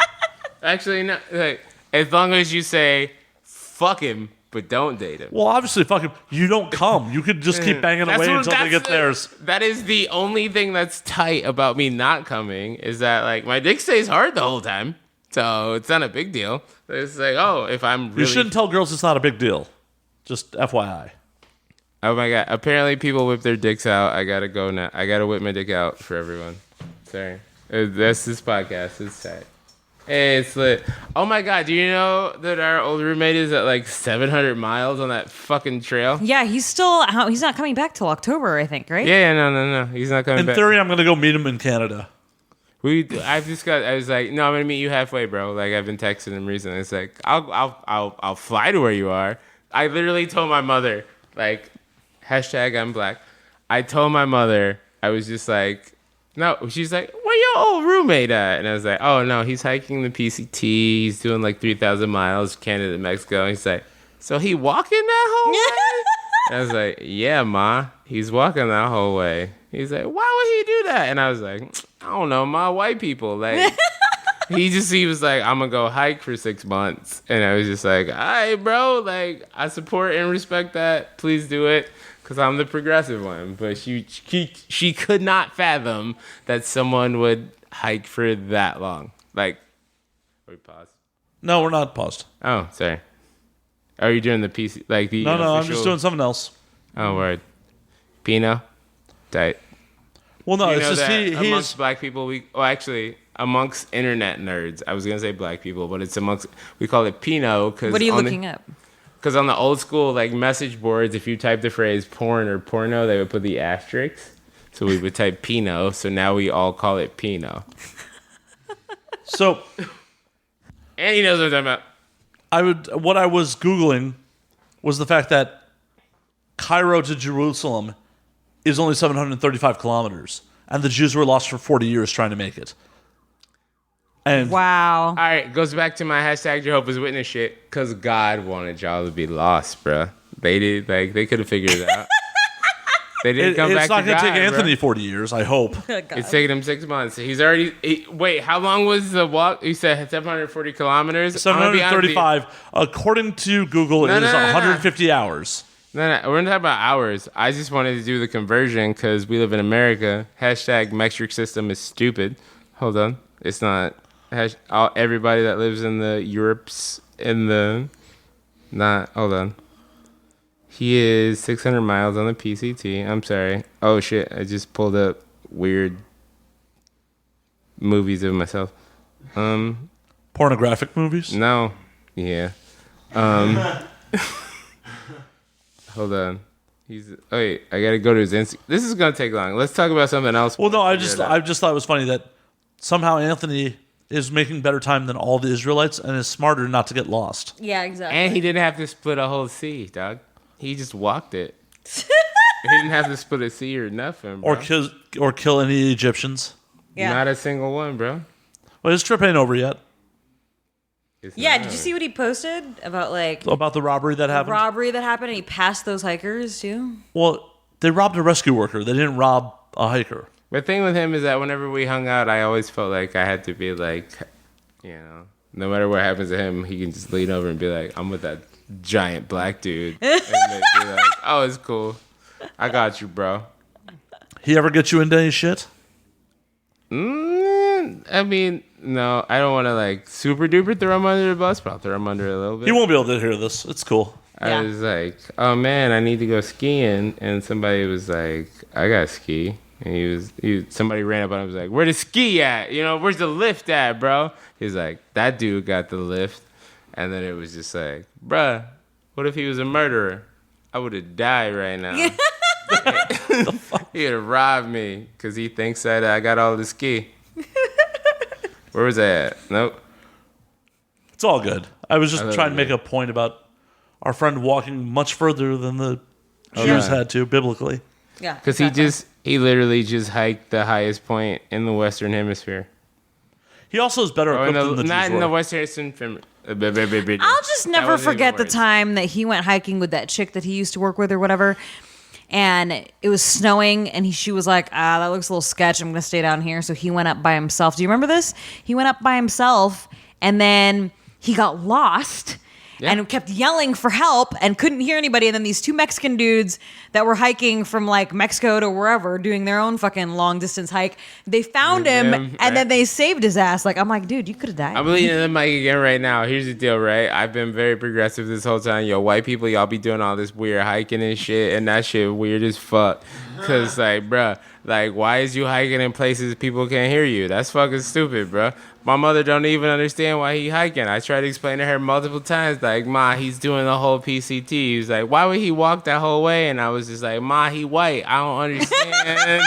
Actually, no. Like, as long as you say, fuck him, but don't date him. Well, obviously, fuck him. You don't come. You could just keep banging away until they get theirs. That is the only thing that's tight about me not coming is that, like, my dick stays hard the whole time. So it's not a big deal. It's like, oh, if I'm really... You shouldn't tell girls it's not a big deal. Just FYI. Oh, my God. Apparently, people whip their dicks out. I got to go now. I got to whip my dick out for everyone. Sorry. That's this podcast. It's tight. Hey, it's lit. Oh my God, do you know that our old roommate is at like 700 miles on that fucking trail? Yeah, he's not coming back till October, I think, right? Yeah, no. He's not coming In back. theory, I'm going to go meet him in Canada. I was like, no, I'm going to meet you halfway, bro. Like, I've been texting him recently. It's like, I'll fly to where you are. I literally told my mother, like, hashtag I'm black. I told my mother, I was just like, no, she's like, where your old roommate at? And I was like, oh, no, he's hiking the PCT. He's doing like 3,000 miles, Canada to Mexico. And he's like, so he walking that whole way? And I was like, yeah, Ma, he's walking that whole way. He's like, why would he do that? And I was like, I don't know, Ma, white people. Like, he was like, I'm going to go hike for 6 months. And I was just like, all right, bro, like, I support and respect that. Please do it. Because I'm the progressive one. But she could not fathom that someone would hike for that long. Like, we paused. No, we're not paused. Oh, sorry. Are you doing the PC? Like the No, I'm official- just doing something else. Oh, word. Pinot? Tight. Well, no, You it's know just that he amongst is... black people, amongst internet nerds, I was going to say black people, but it's we call it Pinot. What are you looking up? Because on the old school like message boards, if you type the phrase porn or porno, they would put the asterisks. So we would type Pinot. So now we all call it Pinot. So... And he knows what I'm talking about. What I was Googling was the fact that Cairo to Jerusalem is only 735 kilometers, and the Jews were lost for 40 years trying to make it. And Wow. All right, goes back to my hashtag Jehovah's Witness shit, because God wanted y'all to be lost, bruh. They did, like, they could have figured it out. They didn't come back it's not to going to God, take Anthony bruh. 40 years, I hope. It's taken him 6 months. He's already... wait, how long was the walk? You said 740 kilometers? 735, according to Google, No, is no, no, no. 150 hours. No, we're not talking about hours. I just wanted to do the conversion because we live in America. Hashtag metric system is stupid. Hold on. It's not... everybody that lives in the Europes hold on. He is 600 miles on the PCT. I'm sorry. Oh shit! I just pulled up weird movies of myself. Pornographic movies? No. Yeah. Hold on. Wait, I gotta go to his Insta. This is gonna take long. Let's talk about something else. Well, no, I just thought it was funny that somehow Anthony is making better time than all the Israelites and is smarter not to get lost. Yeah, exactly. And he didn't have to split a whole sea, dog. He just walked it. He didn't have to split a sea or nothing, bro. Or kill any Egyptians. Yeah. Not a single one, bro. Well, his trip ain't over yet. It's Yeah, not did you over. see what he posted about like About the robbery that the happened? robbery that happened and he passed those hikers too? Well, they robbed a rescue worker. They didn't rob a hiker. The thing with him is that whenever we hung out, I always felt like I had to be like, you know, no matter what happens to him, he can just lean over and be like, I'm with that giant black dude. And they'd be like, oh, it's cool. I got you, bro. He ever get you into any shit? I mean, no, I don't want to like super duper throw him under the bus, but I'll throw him under a little bit. He won't be able to hear this. It's cool. Yeah. I was like, oh man, I need to go skiing. And somebody was like, I got ski. And somebody ran up on him and was like, where the ski at? You know, where's the lift at, bro? He's like, that dude got the lift. And then it was just like, bruh, what if he was a murderer? I would have died right now. He would have robbed me because he thinks that I got all the ski. Where was that at? Nope. It's all good. I was just love trying to it. make a point about our friend walking much further than the Jews yeah. had to, biblically. Yeah. Because he literally just hiked the highest point in the Western Hemisphere. He also is better equipped than the not Jews in the were. West Harrison film. I'll just never forget the time that he went hiking with that chick that he used to work with or whatever. And it was snowing, and she was like, that looks a little sketch. I'm going to stay down here. So he went up by himself. Do you remember this? He went up by himself, and then he got lost and kept yelling for help and couldn't hear anybody. And then these two Mexican dudes that were hiking from like Mexico to wherever, doing their own fucking long distance hike, they found him, and then they saved his ass. Like, I'm like, dude, you could have died. I'm leaning the mic again right now. Here's the deal, right? I've been very progressive this whole time. Yo, white people, y'all be doing all this weird hiking and shit, and that shit weird as fuck. Cause like, bruh, like, why is you hiking in places people can't hear you? That's fucking stupid, bruh. My mother don't even understand why he hiking. I tried to explain to her multiple times, like, Ma, he's doing the whole PCT. He was like, why would he walk that whole way? And I was just like, Ma, he white. I don't understand.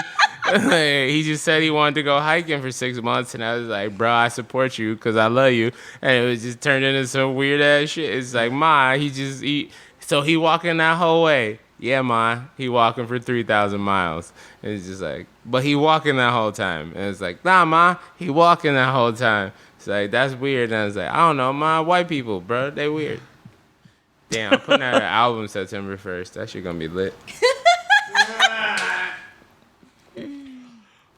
He just said he wanted to go hiking for 6 months, and I was like, bro, I support you because I love you. And it was just turned into some weird ass shit. It's like, Ma, so he walking that whole way. Yeah, Ma, he walking for 3,000 miles. And it's just like, but he walking that whole time. And it's like, nah, Ma, he walking that whole time. It's like, that's weird. And I was like, I don't know, Ma, white people, bro, they weird. Damn, I'm putting out an album September 1st. That shit gonna be lit.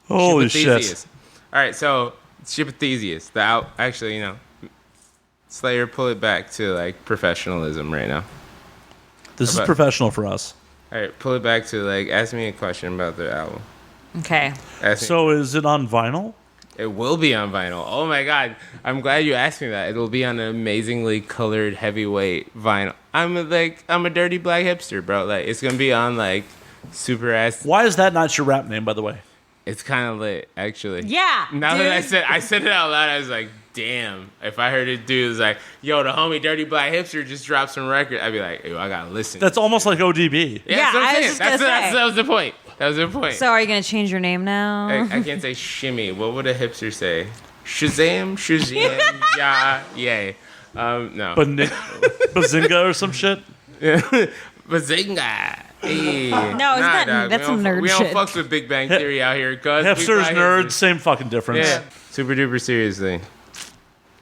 Holy shit. Shipathesius. All right, so Shipathesius, actually, you know, Slayer, pull it back to like professionalism right now. This is professional for us. All right, pull it back to like, ask me a question about the album. Okay. So is it on vinyl? It will be on vinyl. Oh my God, I'm glad you asked me that. It'll be on an amazingly colored heavyweight vinyl. I'm a dirty black hipster, bro. Like, it's gonna be on like super ass. Why is that not your rap name, by the way? It's kind of lit, actually. Yeah. Now dude. that I said it out loud, I was like, damn. If I heard a dude was like, yo, the homie Dirty Black Hipster just dropped some record, I'd be like, yo, I gotta listen. That's almost like ODB. Yeah, that's what I'm I was saying. just gonna say. That was the point. That was the point. So are you going to change your name now? I can't say shimmy. What would a hipster say? Shazam, yeah, yay. No. Bazinga or some shit? Bazinga. Hey. No, that's some nerd we shit. don't fuck with Big Bang Theory out here, cuz. Hipsters, nerds, same fucking difference. Yeah. Super duper seriously.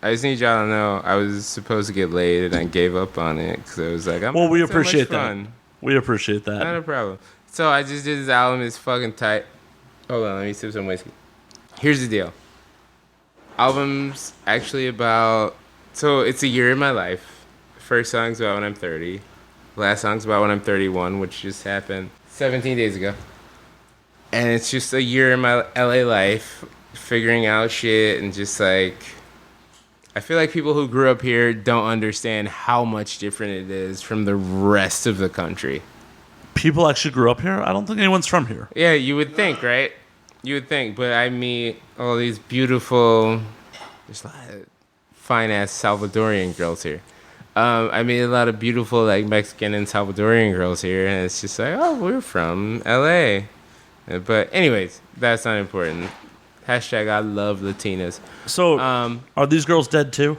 I just need y'all to know I was supposed to get laid and I gave up on it because I was like, Well, we having so much appreciate that. fun. We appreciate that. Not a problem. So I just did this album. It's fucking tight. Hold on, let me sip some whiskey. Here's the deal. Album's actually about... So it's a year in my life. First song's about when I'm 30. Last song's about when I'm 31, which just happened 17 days ago. And it's just a year in my LA life, figuring out shit and just like... I feel like people who grew up here don't understand how much different it is from the rest of the country. People actually grew up here? I don't think anyone's from here. Yeah, you would think, right? You would think, but I meet all these beautiful, there's a lot of fine-ass Salvadorian girls here. I meet a lot of beautiful, like, Mexican and Salvadorian girls here, and it's just like, oh, we're from L.A. But anyways, that's not important. Hashtag I love Latinas. So, are these girls dead too?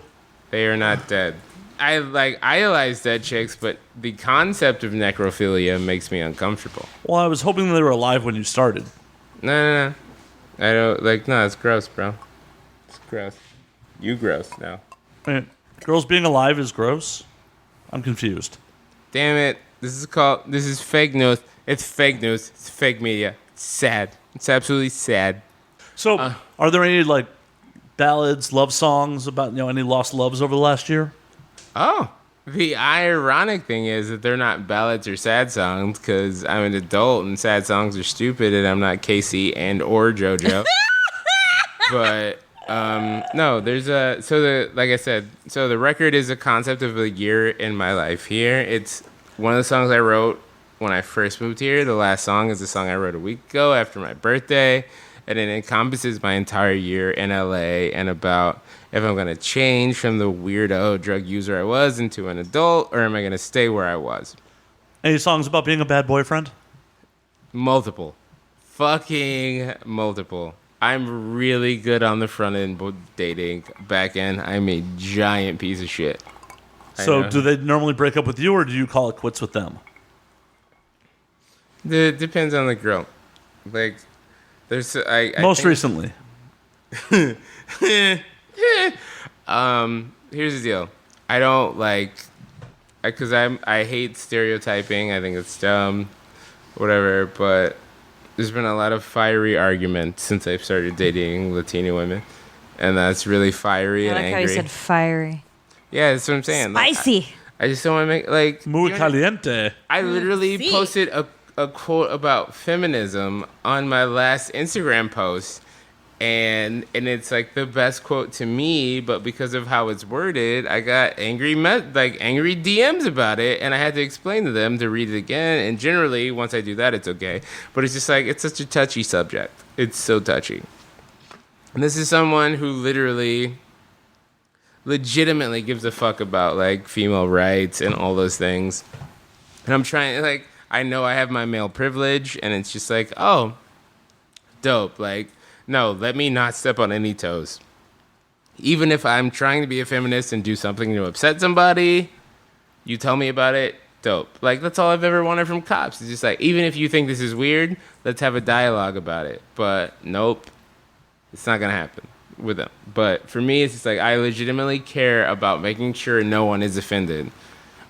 They are not dead. I idolize dead chicks, but the concept of necrophilia makes me uncomfortable. Well, I was hoping they were alive when you started. No. I don't, no, it's gross, bro. It's gross. You gross now. Girls being alive is gross? I'm confused. Damn it. This is fake news. It's fake news. It's fake media. It's sad. It's absolutely sad. So, are there any, like, ballads, love songs about, any lost loves over the last year? Oh, the ironic thing is that they're not ballads or sad songs because I'm an adult and sad songs are stupid and I'm not Casey or JoJo. But no, there's like I said, the record is a concept of a year in my life here. It's one of the songs I wrote when I first moved here. The last song is a song I wrote a week ago after my birthday. And it encompasses my entire year in LA and about if I'm going to change from the weirdo drug user I was into an adult or am I going to stay where I was. Any songs about being a bad boyfriend? Multiple. Fucking multiple. I'm really good on the front end dating. Back end, I'm a giant piece of shit. So do they normally break up with you or do you call it quits with them? It depends on the girl. Like... There's Most recently. Here's the deal. I don't like, because I hate stereotyping. I think it's dumb, whatever. But there's been a lot of fiery arguments since I've started dating Latina women, and that's really fiery I and like angry. how you said fiery. Yeah, that's what I'm saying. Like, Spicy. I just don't want to make like. Muy caliente. I literally Sí. posted a quote about feminism on my last Instagram post, and it's like the best quote to me, but because of how it's worded, I got angry DMs about it, and I had to explain to them to read it again. And generally, once I do that, it's okay. But it's just like it's such a touchy subject. It's so touchy. And this is someone who legitimately gives a fuck about like female rights and all those things. And I'm trying, like, I know I have my male privilege, and it's just like, oh, dope. Like, no, let me not step on any toes. Even if I'm trying to be a feminist and do something to upset somebody, you tell me about it, dope. Like, that's all I've ever wanted from cops. It's just like, even if you think this is weird, let's have a dialogue about it. But nope, it's not going to happen with them. But for me, it's just like, I legitimately care about making sure no one is offended.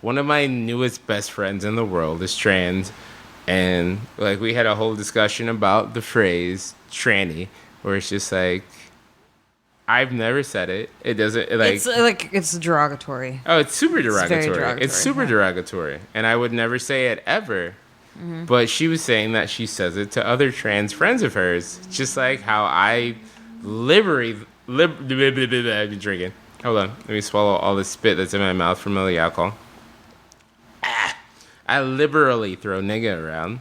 One of my newest best friends in the world is trans, and like we had a whole discussion about the phrase tranny, where it's just like, I've never said it. It doesn't like It's derogatory. oh, it's super very derogatory. derogatory, It's super yeah. derogatory, and I would never say it ever. But she was saying that she says it to other trans friends of hers, just like how I I've been drinking. Hold on, let me swallow all the spit that's in my mouth from all the alcohol. I liberally throw nigga around,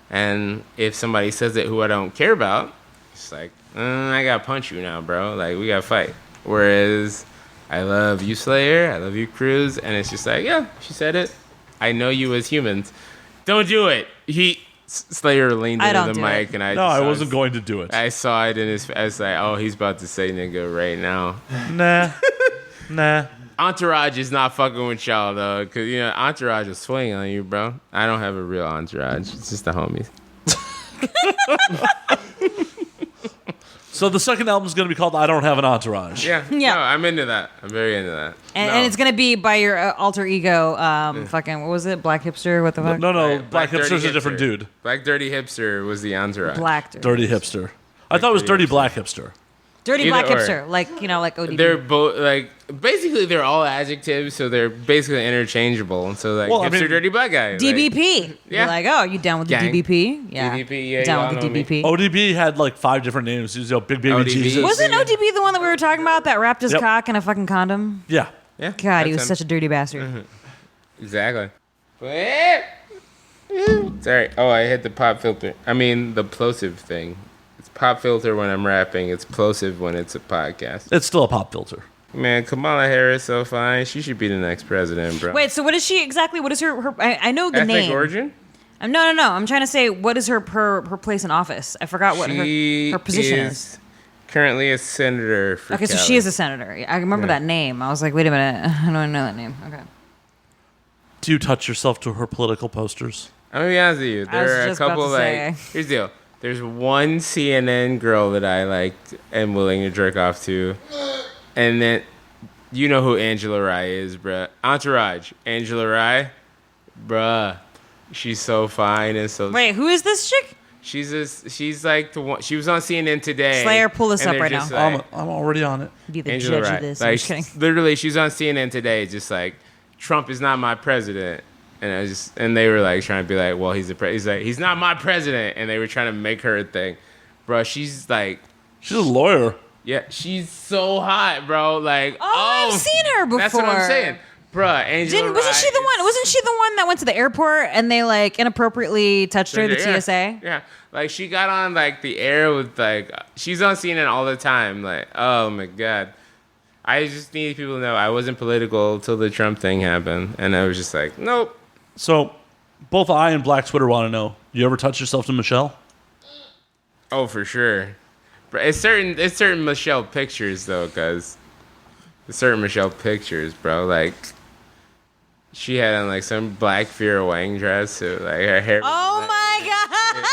and if somebody says it who I don't care about, it's like, I gotta punch you now, bro. Like, we gotta fight. Whereas, I love you, Slayer. I love you, Cruz. And it's just like, yeah, she said it. I know you as humans. Don't do it. Slayer leaned I into don't the do mic, it. and I No, just I saw wasn't going to do it. I saw it in his. I was like, oh, he's about to say nigga right now. Nah. Entourage is not fucking with y'all though, cause you know Entourage will swing on you, bro. I don't have a real entourage. It's just the homies. So the second album is going to be called I Don't Have an Entourage. Yeah. Yeah. No, I'm into that. I'm very into that. And it's gonna be by your alter ego, fucking what was it? Black hipster? What the fuck? No, Right, Black Dirty Hipster's a different dude. Black Dirty Hipster was the entourage. Black Dirty Hipster. I thought it was Dirty Dirty Hipster. Black Hipster. dirty Either black or. hipster, like like ODB. They're both like basically they're all adjectives, so they're basically interchangeable. So like Well, I hipster, mean, dirty black guy. Like, DBP. Yeah. You're like, oh, you down with the Gang. DBP? Yeah. DBP, yeah, Down y'all with the know me. DBP. ODB had like 5 different names. He was Big Baby ODB. Jesus. Wasn't ODB the one that we were talking about that wrapped his Yep. cock in a fucking condom? Yeah. Yeah. God, he that's was him. such a dirty bastard. Exactly. Sorry. Oh, I hit the pop filter. I mean, the plosive thing. It's pop filter when I'm rapping. It's plosive when it's a podcast. It's still a pop filter. Man, Kamala Harris so fine. She should be the next president, bro. Wait, so what is she exactly? What is her I know the ethnic name. origin? No. I'm trying to say, what is her place in office? I forgot what her position is. Currently a senator for Okay, so Cali. she is a senator. I remember Yeah. that name. I was like, wait a minute. I don't know that name. Okay. Do you touch yourself to her political posters? I'm gonna be honest with you. I was There are a just about couple to like say. here's the deal. There's one CNN girl that I like am willing to jerk off to, and then you know who Angela Rye is, bruh. Entourage, Angela Rye, bruh. She's so fine and so. Wait, who is this chick? She's like the one. She was on CNN today. Slayer, pull this and up they're right just now. like- I'm already on it. Be the Angela judge Rye. of this. I'm Like, just kidding. literally, she's on CNN today, just like Trump is not my president, and they were like trying to be like, well, he's like, he's not my president, and they were trying to make her a thing, bro. She's like, She's a lawyer. yeah, she's so hot, bro. Like, Oh, I've seen her before. That's what I'm saying, bruh. Angela Wasn't she the Rye one? Wasn't she the one that went to the airport and they like inappropriately touched her? The Yeah. TSA. Yeah, like she got on like the air with like she's on CNN all the time. Like, oh my god. I just need people to know I wasn't political till the Trump thing happened, and I was just like, nope. So, both I and Black Twitter want to know, you ever touch yourself to Michelle? Oh, for sure. But it's certain Michelle pictures though, cause it's certain Michelle pictures, bro. Like she had on like some black Vera Wang dress, so like her hair. Was Oh like, my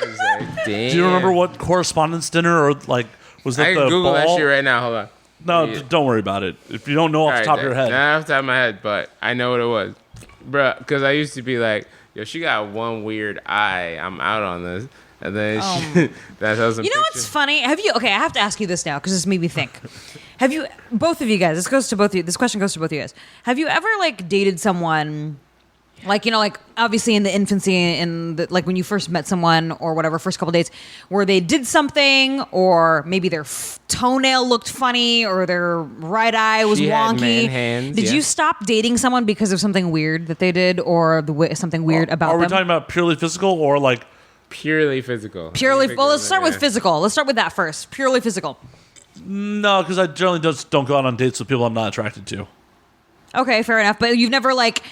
I was like, damn. Do you remember what correspondence dinner or like was that I the can Google ball? that shit right now. Hold on. No, Yeah. don't worry about it. If you don't know off the top of your head. Not off the top of my head, but I know what it was. Bruh, because I used to be like, yo, she got one weird eye. I'm out on this. And then that was some You know what's funny? Have you? Okay, I have to ask you this now because this made me think. Have you? Both of you guys. This goes to both of you. This question goes to both of you guys. Have you ever like dated someone? Like, you know, like obviously in the infancy, in the, like when you first met someone or whatever, first couple dates, where they did something, or maybe their toenail looked funny, or their right eye was She had wonky. man hands, Did yeah. you stop dating someone because of something weird that they did, or something weird about Are we them? talking about purely physical or like? purely physical. Purely. Well, let's start with Yeah. physical. Let's start with that first. Purely physical. No, because I generally just don't go out on dates with people I'm not attracted to. Okay, fair enough. But you've never like.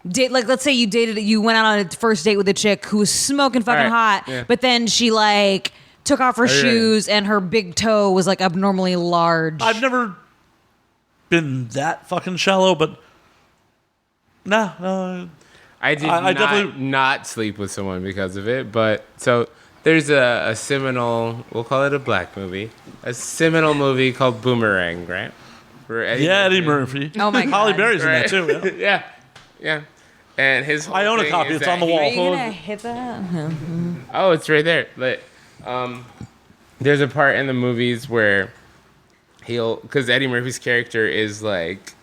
Let's say you went out on a first date with a chick who was smoking fucking All right, hot, yeah. but then she like took off her yeah. shoes and her big toe was like abnormally large. I've never been that fucking shallow, but no. I did I not, definitely- not sleep with someone because of it. But so there's a seminal, we'll call it a black movie, a seminal movie called Boomerang, right? Where Eddie Murphy. Oh my God. Holly Berry's in Right. that too. Yeah. yeah. And his whole I own a thing copy. is It's that on the he wall. Are you pulls- gonna hit that? Oh, it's right there. There's a part in the movies where because Eddie Murphy's character is like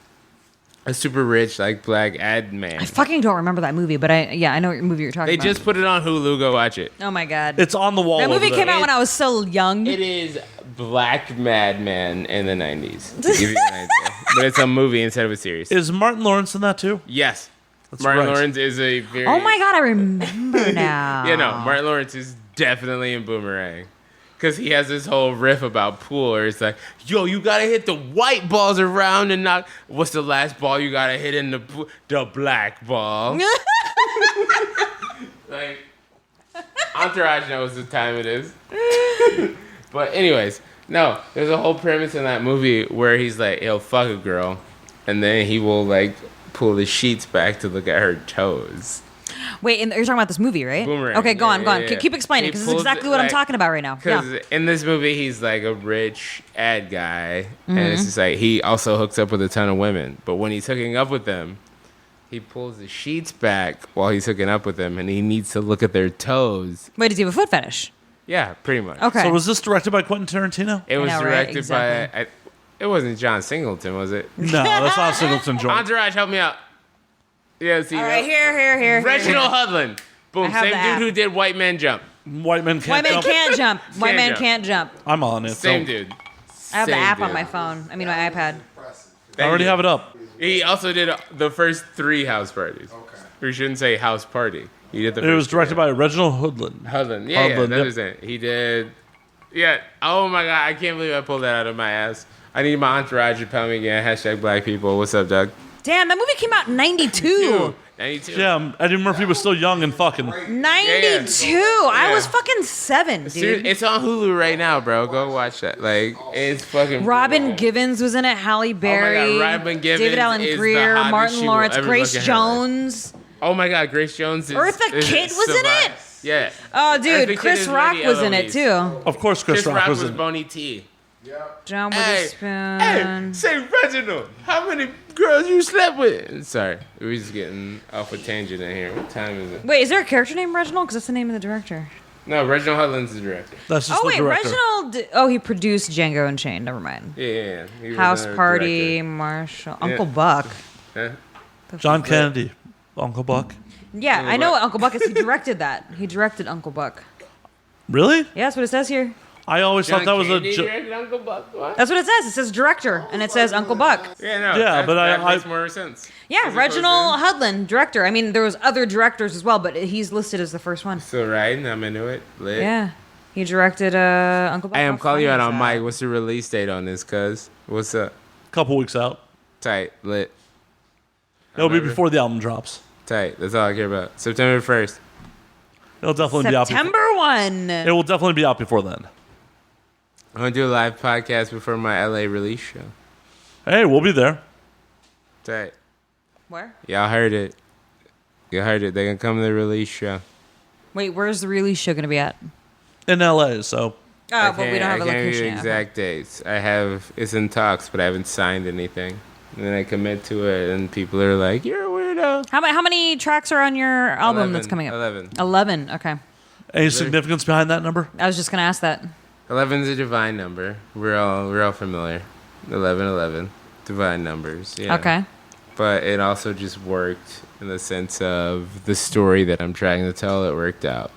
a super rich, like black ad man. I fucking don't remember that movie, but I know what movie you're talking They about. just put it on Hulu. Go watch it. Oh my God. It's on the wall. That movie over came there. out when I was so young. It is Black Madman in the 90s. To give you an idea. But it's a movie instead of a series. Is Martin Lawrence in that too? Yes. That's Martin right. Lawrence is a very... Oh my God, I remember now. Yeah, no, Martin Lawrence is definitely in Boomerang. Because he has this whole riff about pool where it's like, yo, you gotta hit the white balls around and not... What's the last ball you gotta hit in the black ball? Like, Entourage knows the time it is. But anyways, no, there's a whole premise in that movie where he's like, he'll fuck a girl, and then he will like pull the sheets back to look at her toes. Wait, and you're talking about this movie, right? Boomerang. Okay, go on. Yeah. Keep explaining, He because this is pulls exactly it, what I'm like- talking about right now. Yeah. Because in this movie, he's like a rich ad guy, and Mm-hmm. it's just like he also hooks up with a ton of women. But when he's hooking up with them, he pulls the sheets back while he's hooking up with them, and he needs to look at their toes. Wait, does he have a foot fetish? Yeah, pretty much. Okay. So was this directed by Quentin Tarantino? It was know, right? directed Exactly. by. It wasn't John Singleton, was it? No, that's not a Singleton joint. Entourage, help me out. Yeah, see All that? right, here. Reginald Hudlin. Boom, have same the app. dude who did White Man Jump. White men can't White man jump. can't jump. White man jump. can't jump. I'm on it. Same so dude. I have the Same app on dude. my phone. I mean, my iPad. I already have it up. He also did the first 3 house parties. Okay. We shouldn't say house party. He did the It was first directed 3. by Reginald Hudlin. Hudlin. Yeah, Hudlin, that's yep. it. He did. Yeah. Oh my God, I can't believe I pulled that out of my ass. I need my entourage to pound me again. Hashtag black people. What's up, Doug? Damn, that movie came out in 92. 92. Yeah, Eddie Murphy was still young and fucking. 92. I Yeah. was fucking 7, dude. It's on Hulu right now, bro. Go watch that. Like, it's fucking. Robin brutal. Givens was in it. Halle Berry. Robin Givens David Allen is the Greer. hottest Martin she will Lawrence. ever Grace look in her life. Jones. Oh my God, Grace Jones is. Eartha Kitt was in it? Yeah. Oh, Eartha dude. Kitt Chris is Rock Lady was in it, Eloise. too. Of course, Chris Rock was was in. Boney T. Yep. John Hey, Witherspoon. say Reginald, how many girls you slept with? Sorry, we're just getting off a tangent in here. What time is it? Wait, is there a character named Reginald? Because that's the name of the director. No, Reginald Hudlin's the director. That's just Oh, the wait. director. Reginald. Oh, he produced Django Unchained. Never mind. Yeah. He was House another Party. director. Marshall. Uncle Buck. Huh? John Kennedy, Uncle Buck. Yeah, Uncle I know Buck. what Uncle Buck is. He directed that. He directed Uncle Buck. Really? Yeah, that's what it says here. I always John thought that was a. Candy Jo- directed Uncle Buck. What? That's what it says. It says director, and it says Uncle Buck. Yeah, no. Yeah, but that I- makes more sense. Yeah, As opposed Reginald to- Hudlin, director. I mean, there was other directors as well, but he's listed as the first one. Still riding. I'm into it. Lit. Yeah, he directed Uncle Buck. I am How calling you funny out is on that? mic. What's the release date on this? Cuz what's up? couple weeks out. Tight. Lit. It'll be Remember. before the album drops. Tight. That's all I care about. September 1st. It'll definitely be out. September 1. It will definitely be out before then. I'm gonna do a live podcast before my LA release show. Hey, we'll be there. Tight. Where? Y'all heard it. You heard it. They gonna come to the release show. Wait, where's the release show going to be at? In LA, so Oh, but we don't have a I can't give location you yet. exact dates. It's in talks, but I haven't signed anything. And then I commit to it, and people are like, "You're a weirdo." How many tracks are on your album that's coming up? 11. 11. Okay. Any significance behind that number? I was just gonna ask that. 11's a divine number. We're all familiar. 11, divine numbers. Yeah. Okay. But it also just worked in the sense of the story that I'm trying to tell. It worked out.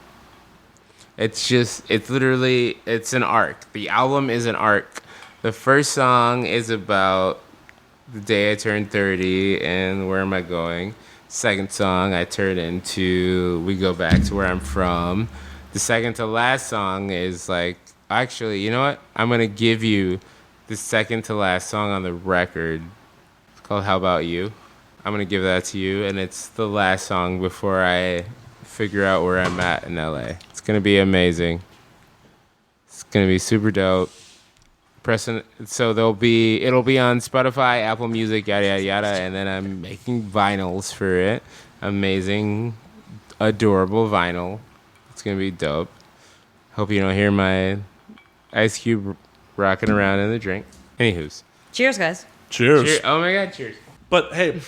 It's an arc. The album is an arc. The first song is about the day I turned 30 and where am I going. Second song I turn into we go back to where I'm from. The second to last song is like, actually, you know what? I'm going to give you the second to last song on the record. It's called How About You. I'm going to give that to you, and it's the last song before I figure out where I'm at in LA. It's going to be amazing. It's going to be super dope. So it'll be on Spotify, Apple Music, yada, yada, yada, and then I'm making vinyls for it. Amazing, adorable vinyl. It's going to be dope. Hope you don't hear my Ice Cube rocking around in the drink. Anywho's. Cheers, guys. Cheers. Oh my God, cheers. But hey,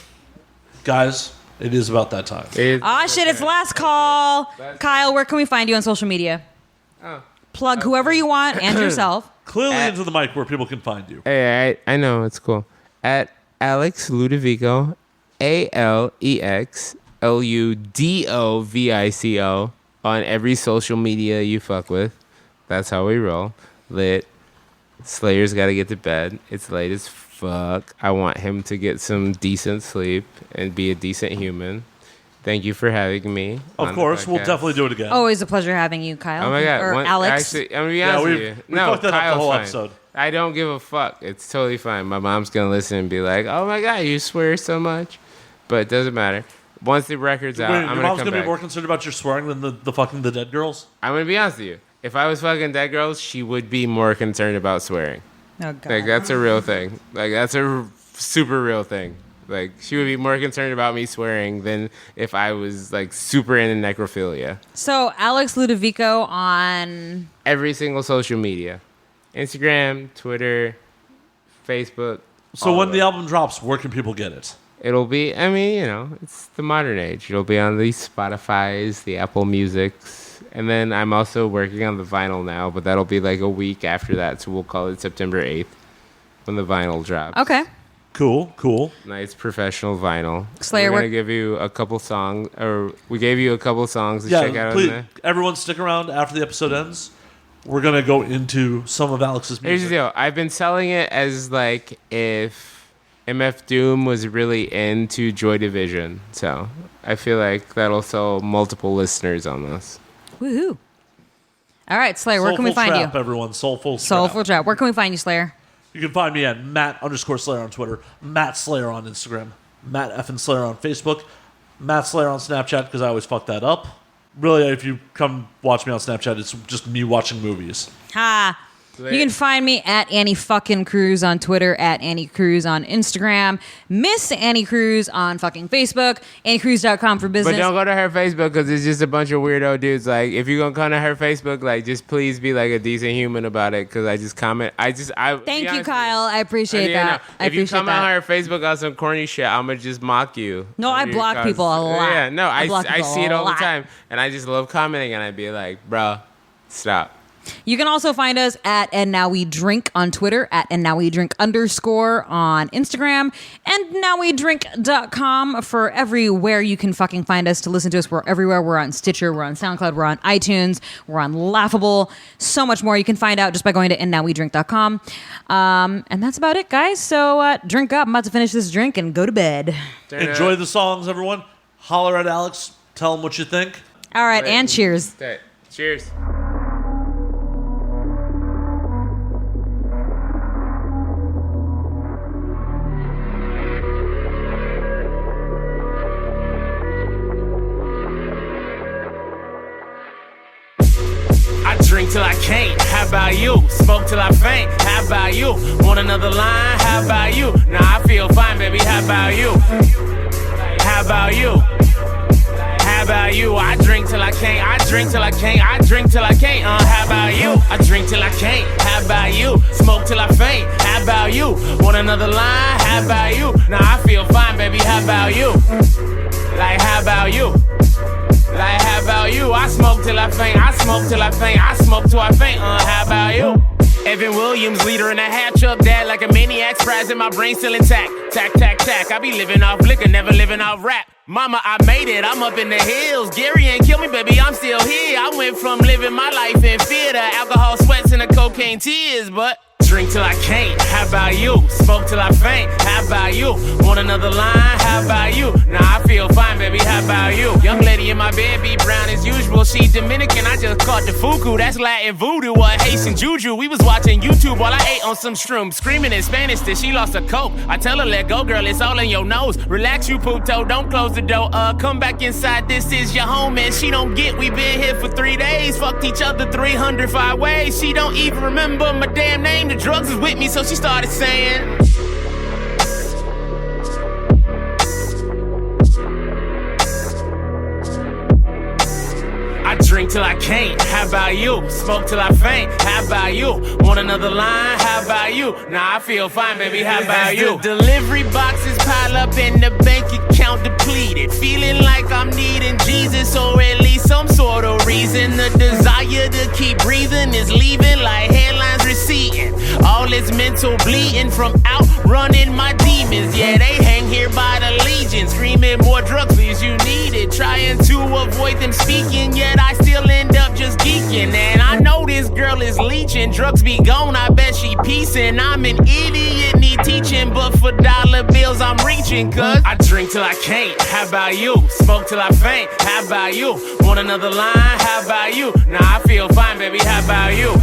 guys, it is about that time. Ah, shit, it's last call. Kyle, where can we find you on social media? Oh. Plug whoever you want and yourself. Clearly into the mic where people can find you. Hey, I know, it's cool. At Alex Ludovico, ALEXLUDOVICO on every social media you fuck with. That's how we roll. Lit. Slayer's got to get to bed. It's late as fuck. I want him to get some decent sleep and be a decent human. Thank you for having me. Of course, we'll definitely do it again. Always a pleasure having you, Kyle. Oh my God. Or Alex. Actually, I'm going to be honest with you. we fucked that up the Kyle's whole fine. episode. I don't give a fuck. It's totally fine. My mom's going to listen and be like, oh my God, you swear so much. But it doesn't matter. Once the record's out, Wait, I'm your going to mom's come gonna back. be more concerned about your swearing than the fucking the dead girls? I'm going to be honest with you. If I was fucking dead girls, she would be more concerned about swearing. Oh, God. Like, that's a real thing. Like, that's a super real thing. Like, she would be more concerned about me swearing than if I was, like, super into necrophilia. So, Alex Ludovico on... Every single social media. Instagram, Twitter, Facebook. So all when of the it. album drops, where can people get it? It'll be, I mean, you know, it's the modern age. It'll be on the Spotifys, the Apple Musics. And then I'm also working on the vinyl now, but that'll be like a week after that. So we'll call it September 8th when the vinyl drops. Okay. Cool. Nice professional vinyl. Slayer, We're what- going to give you a couple songs, or we gave you a couple songs to check out please, on there. everyone stick around after the episode ends. We're going to go into some of Alex's music. Here's the deal. I've been selling it as like if MF Doom was really into Joy Division. So I feel like that'll sell multiple listeners on this. Woohoo. All right, Slayer, where can we Soulful find Trap, you? everyone. Soulful Soulful Trap. Trap. Where can we find you, Slayer? You can find me at Matt_Slayer on Twitter, Matt Slayer on Instagram, Matt effing Slayer on Facebook, Matt Slayer on Snapchat because I always fuck that up. Really, if you come watch me on Snapchat, it's just me watching movies. Ha. You can find me at Annie fucking Cruz on Twitter, at Annie Cruz on Instagram, Miss Annie Cruz on fucking Facebook, AnnieCruz.com for business. But don't go to her Facebook because it's just a bunch of weirdo dudes. Like, if you're going to come to her Facebook, like, just please be like a decent human about it because I just comment. Thank you, Kyle. I appreciate that. I If you appreciate come that. on her Facebook on some corny shit, I'm going to just mock you. No, I block people a lot. Yeah, no, I I block people see it a all the lot. time. And I just love commenting and I'd be like, bruh, stop. You can also find us at And Now We Drink on Twitter, at And Now We Drink _ on Instagram, and nowwedrink.com for everywhere you can fucking find us to listen to us. We're everywhere. We're on Stitcher, we're on SoundCloud, we're on iTunes, we're on Laughable, so much more. You can find out just by going to andnowwedrink.com. And that's about it, guys. So drink up. I'm about to finish this drink and go to bed. Enjoy the songs, everyone. Holler at Alex. Tell him what you think. All right, and cheers. Okay, cheers. I drink till I can't, how about you? Smoke till I faint, how about you? Want another line, how about you? Nah, I feel fine, baby, how about you? How about you? How How about you? I drink till I can't. I drink till I can't. I drink till I can't. How about you? I drink till I can't. How about you? Smoke till I faint. How about you? Want another line? How about you? Nah, I feel fine, baby. How about you? Like, how about you? Like, how about you? I smoke till I faint. I smoke till I faint. I smoke till I faint. How about you? Evan Williams, leader in a half truck, dad like a maniac, fries in my brain still intact. Tack, tack, tack. I be living off liquor, never living off rap. Mama, I made it, I'm up in the hills. Gary ain't kill me, baby, I'm still here. I went from living my life in fear to alcohol sweats and the cocaine tears, but drink till I can't. How about you? Smoke till I faint. How about you? Want another line? How about you? Nah, I feel fine, baby. How about you? Young lady in my bed be brown as usual. She Dominican, I just caught the fuku. That's Latin voodoo or Haitian juju. We was watching YouTube while I ate on some shroom. Screaming in Spanish that she lost a coke. I tell her, let go, girl, it's all in your nose. Relax, you puto, don't close the door. Come back inside, this is your home. And she don't get, we been here for 3 days. Fucked each other 305 ways. She don't even remember my damn name. The drugs was with me, so she started saying, I drink till I can't. How about you? Smoke till I faint. How about you? Want another line? How about you? Nah, I feel fine, baby. How about you? The delivery boxes pile up and the bank account depleted. Feeling like I'm needing Jesus or at least some sort of reason. The desire to keep breathing is leaving like headlines receding. All this mental bleeding from outrunning my demons. Yeah, they hang here by the legion, screaming more drugs, please, you need it. Trying to avoid them speaking, yet I still end up just geeking. And I know this girl is leeching. Drugs be gone, I bet she peacing. I'm an idiot, need teaching, but for dollar bills I'm reaching. Cause I drink till I can't. How about you? Smoke till I faint. How about you? Want another line? How about you? Nah, I feel fine, baby. How about you?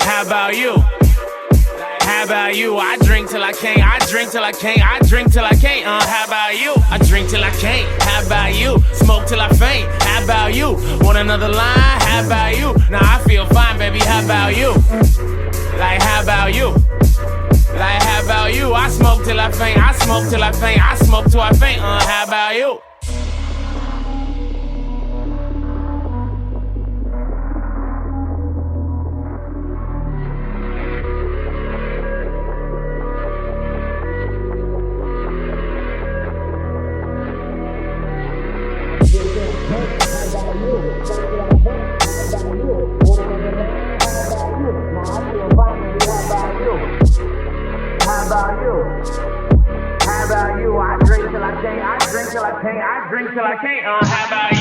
How about you? How about you? I drink till I can't. I drink till I can't. I drink till I can't. How about you? I drink till I can't. How about you? Smoke till I faint. How about you? Want another line? How about you? Nah, I feel fine, baby. How about you? Like, how about you? Like, how about you? I smoke till I faint. I smoke till I faint. I smoke till I faint. How about you? How about you? I drink till I can't. I drink till I can't. I drink till I can't. How about you?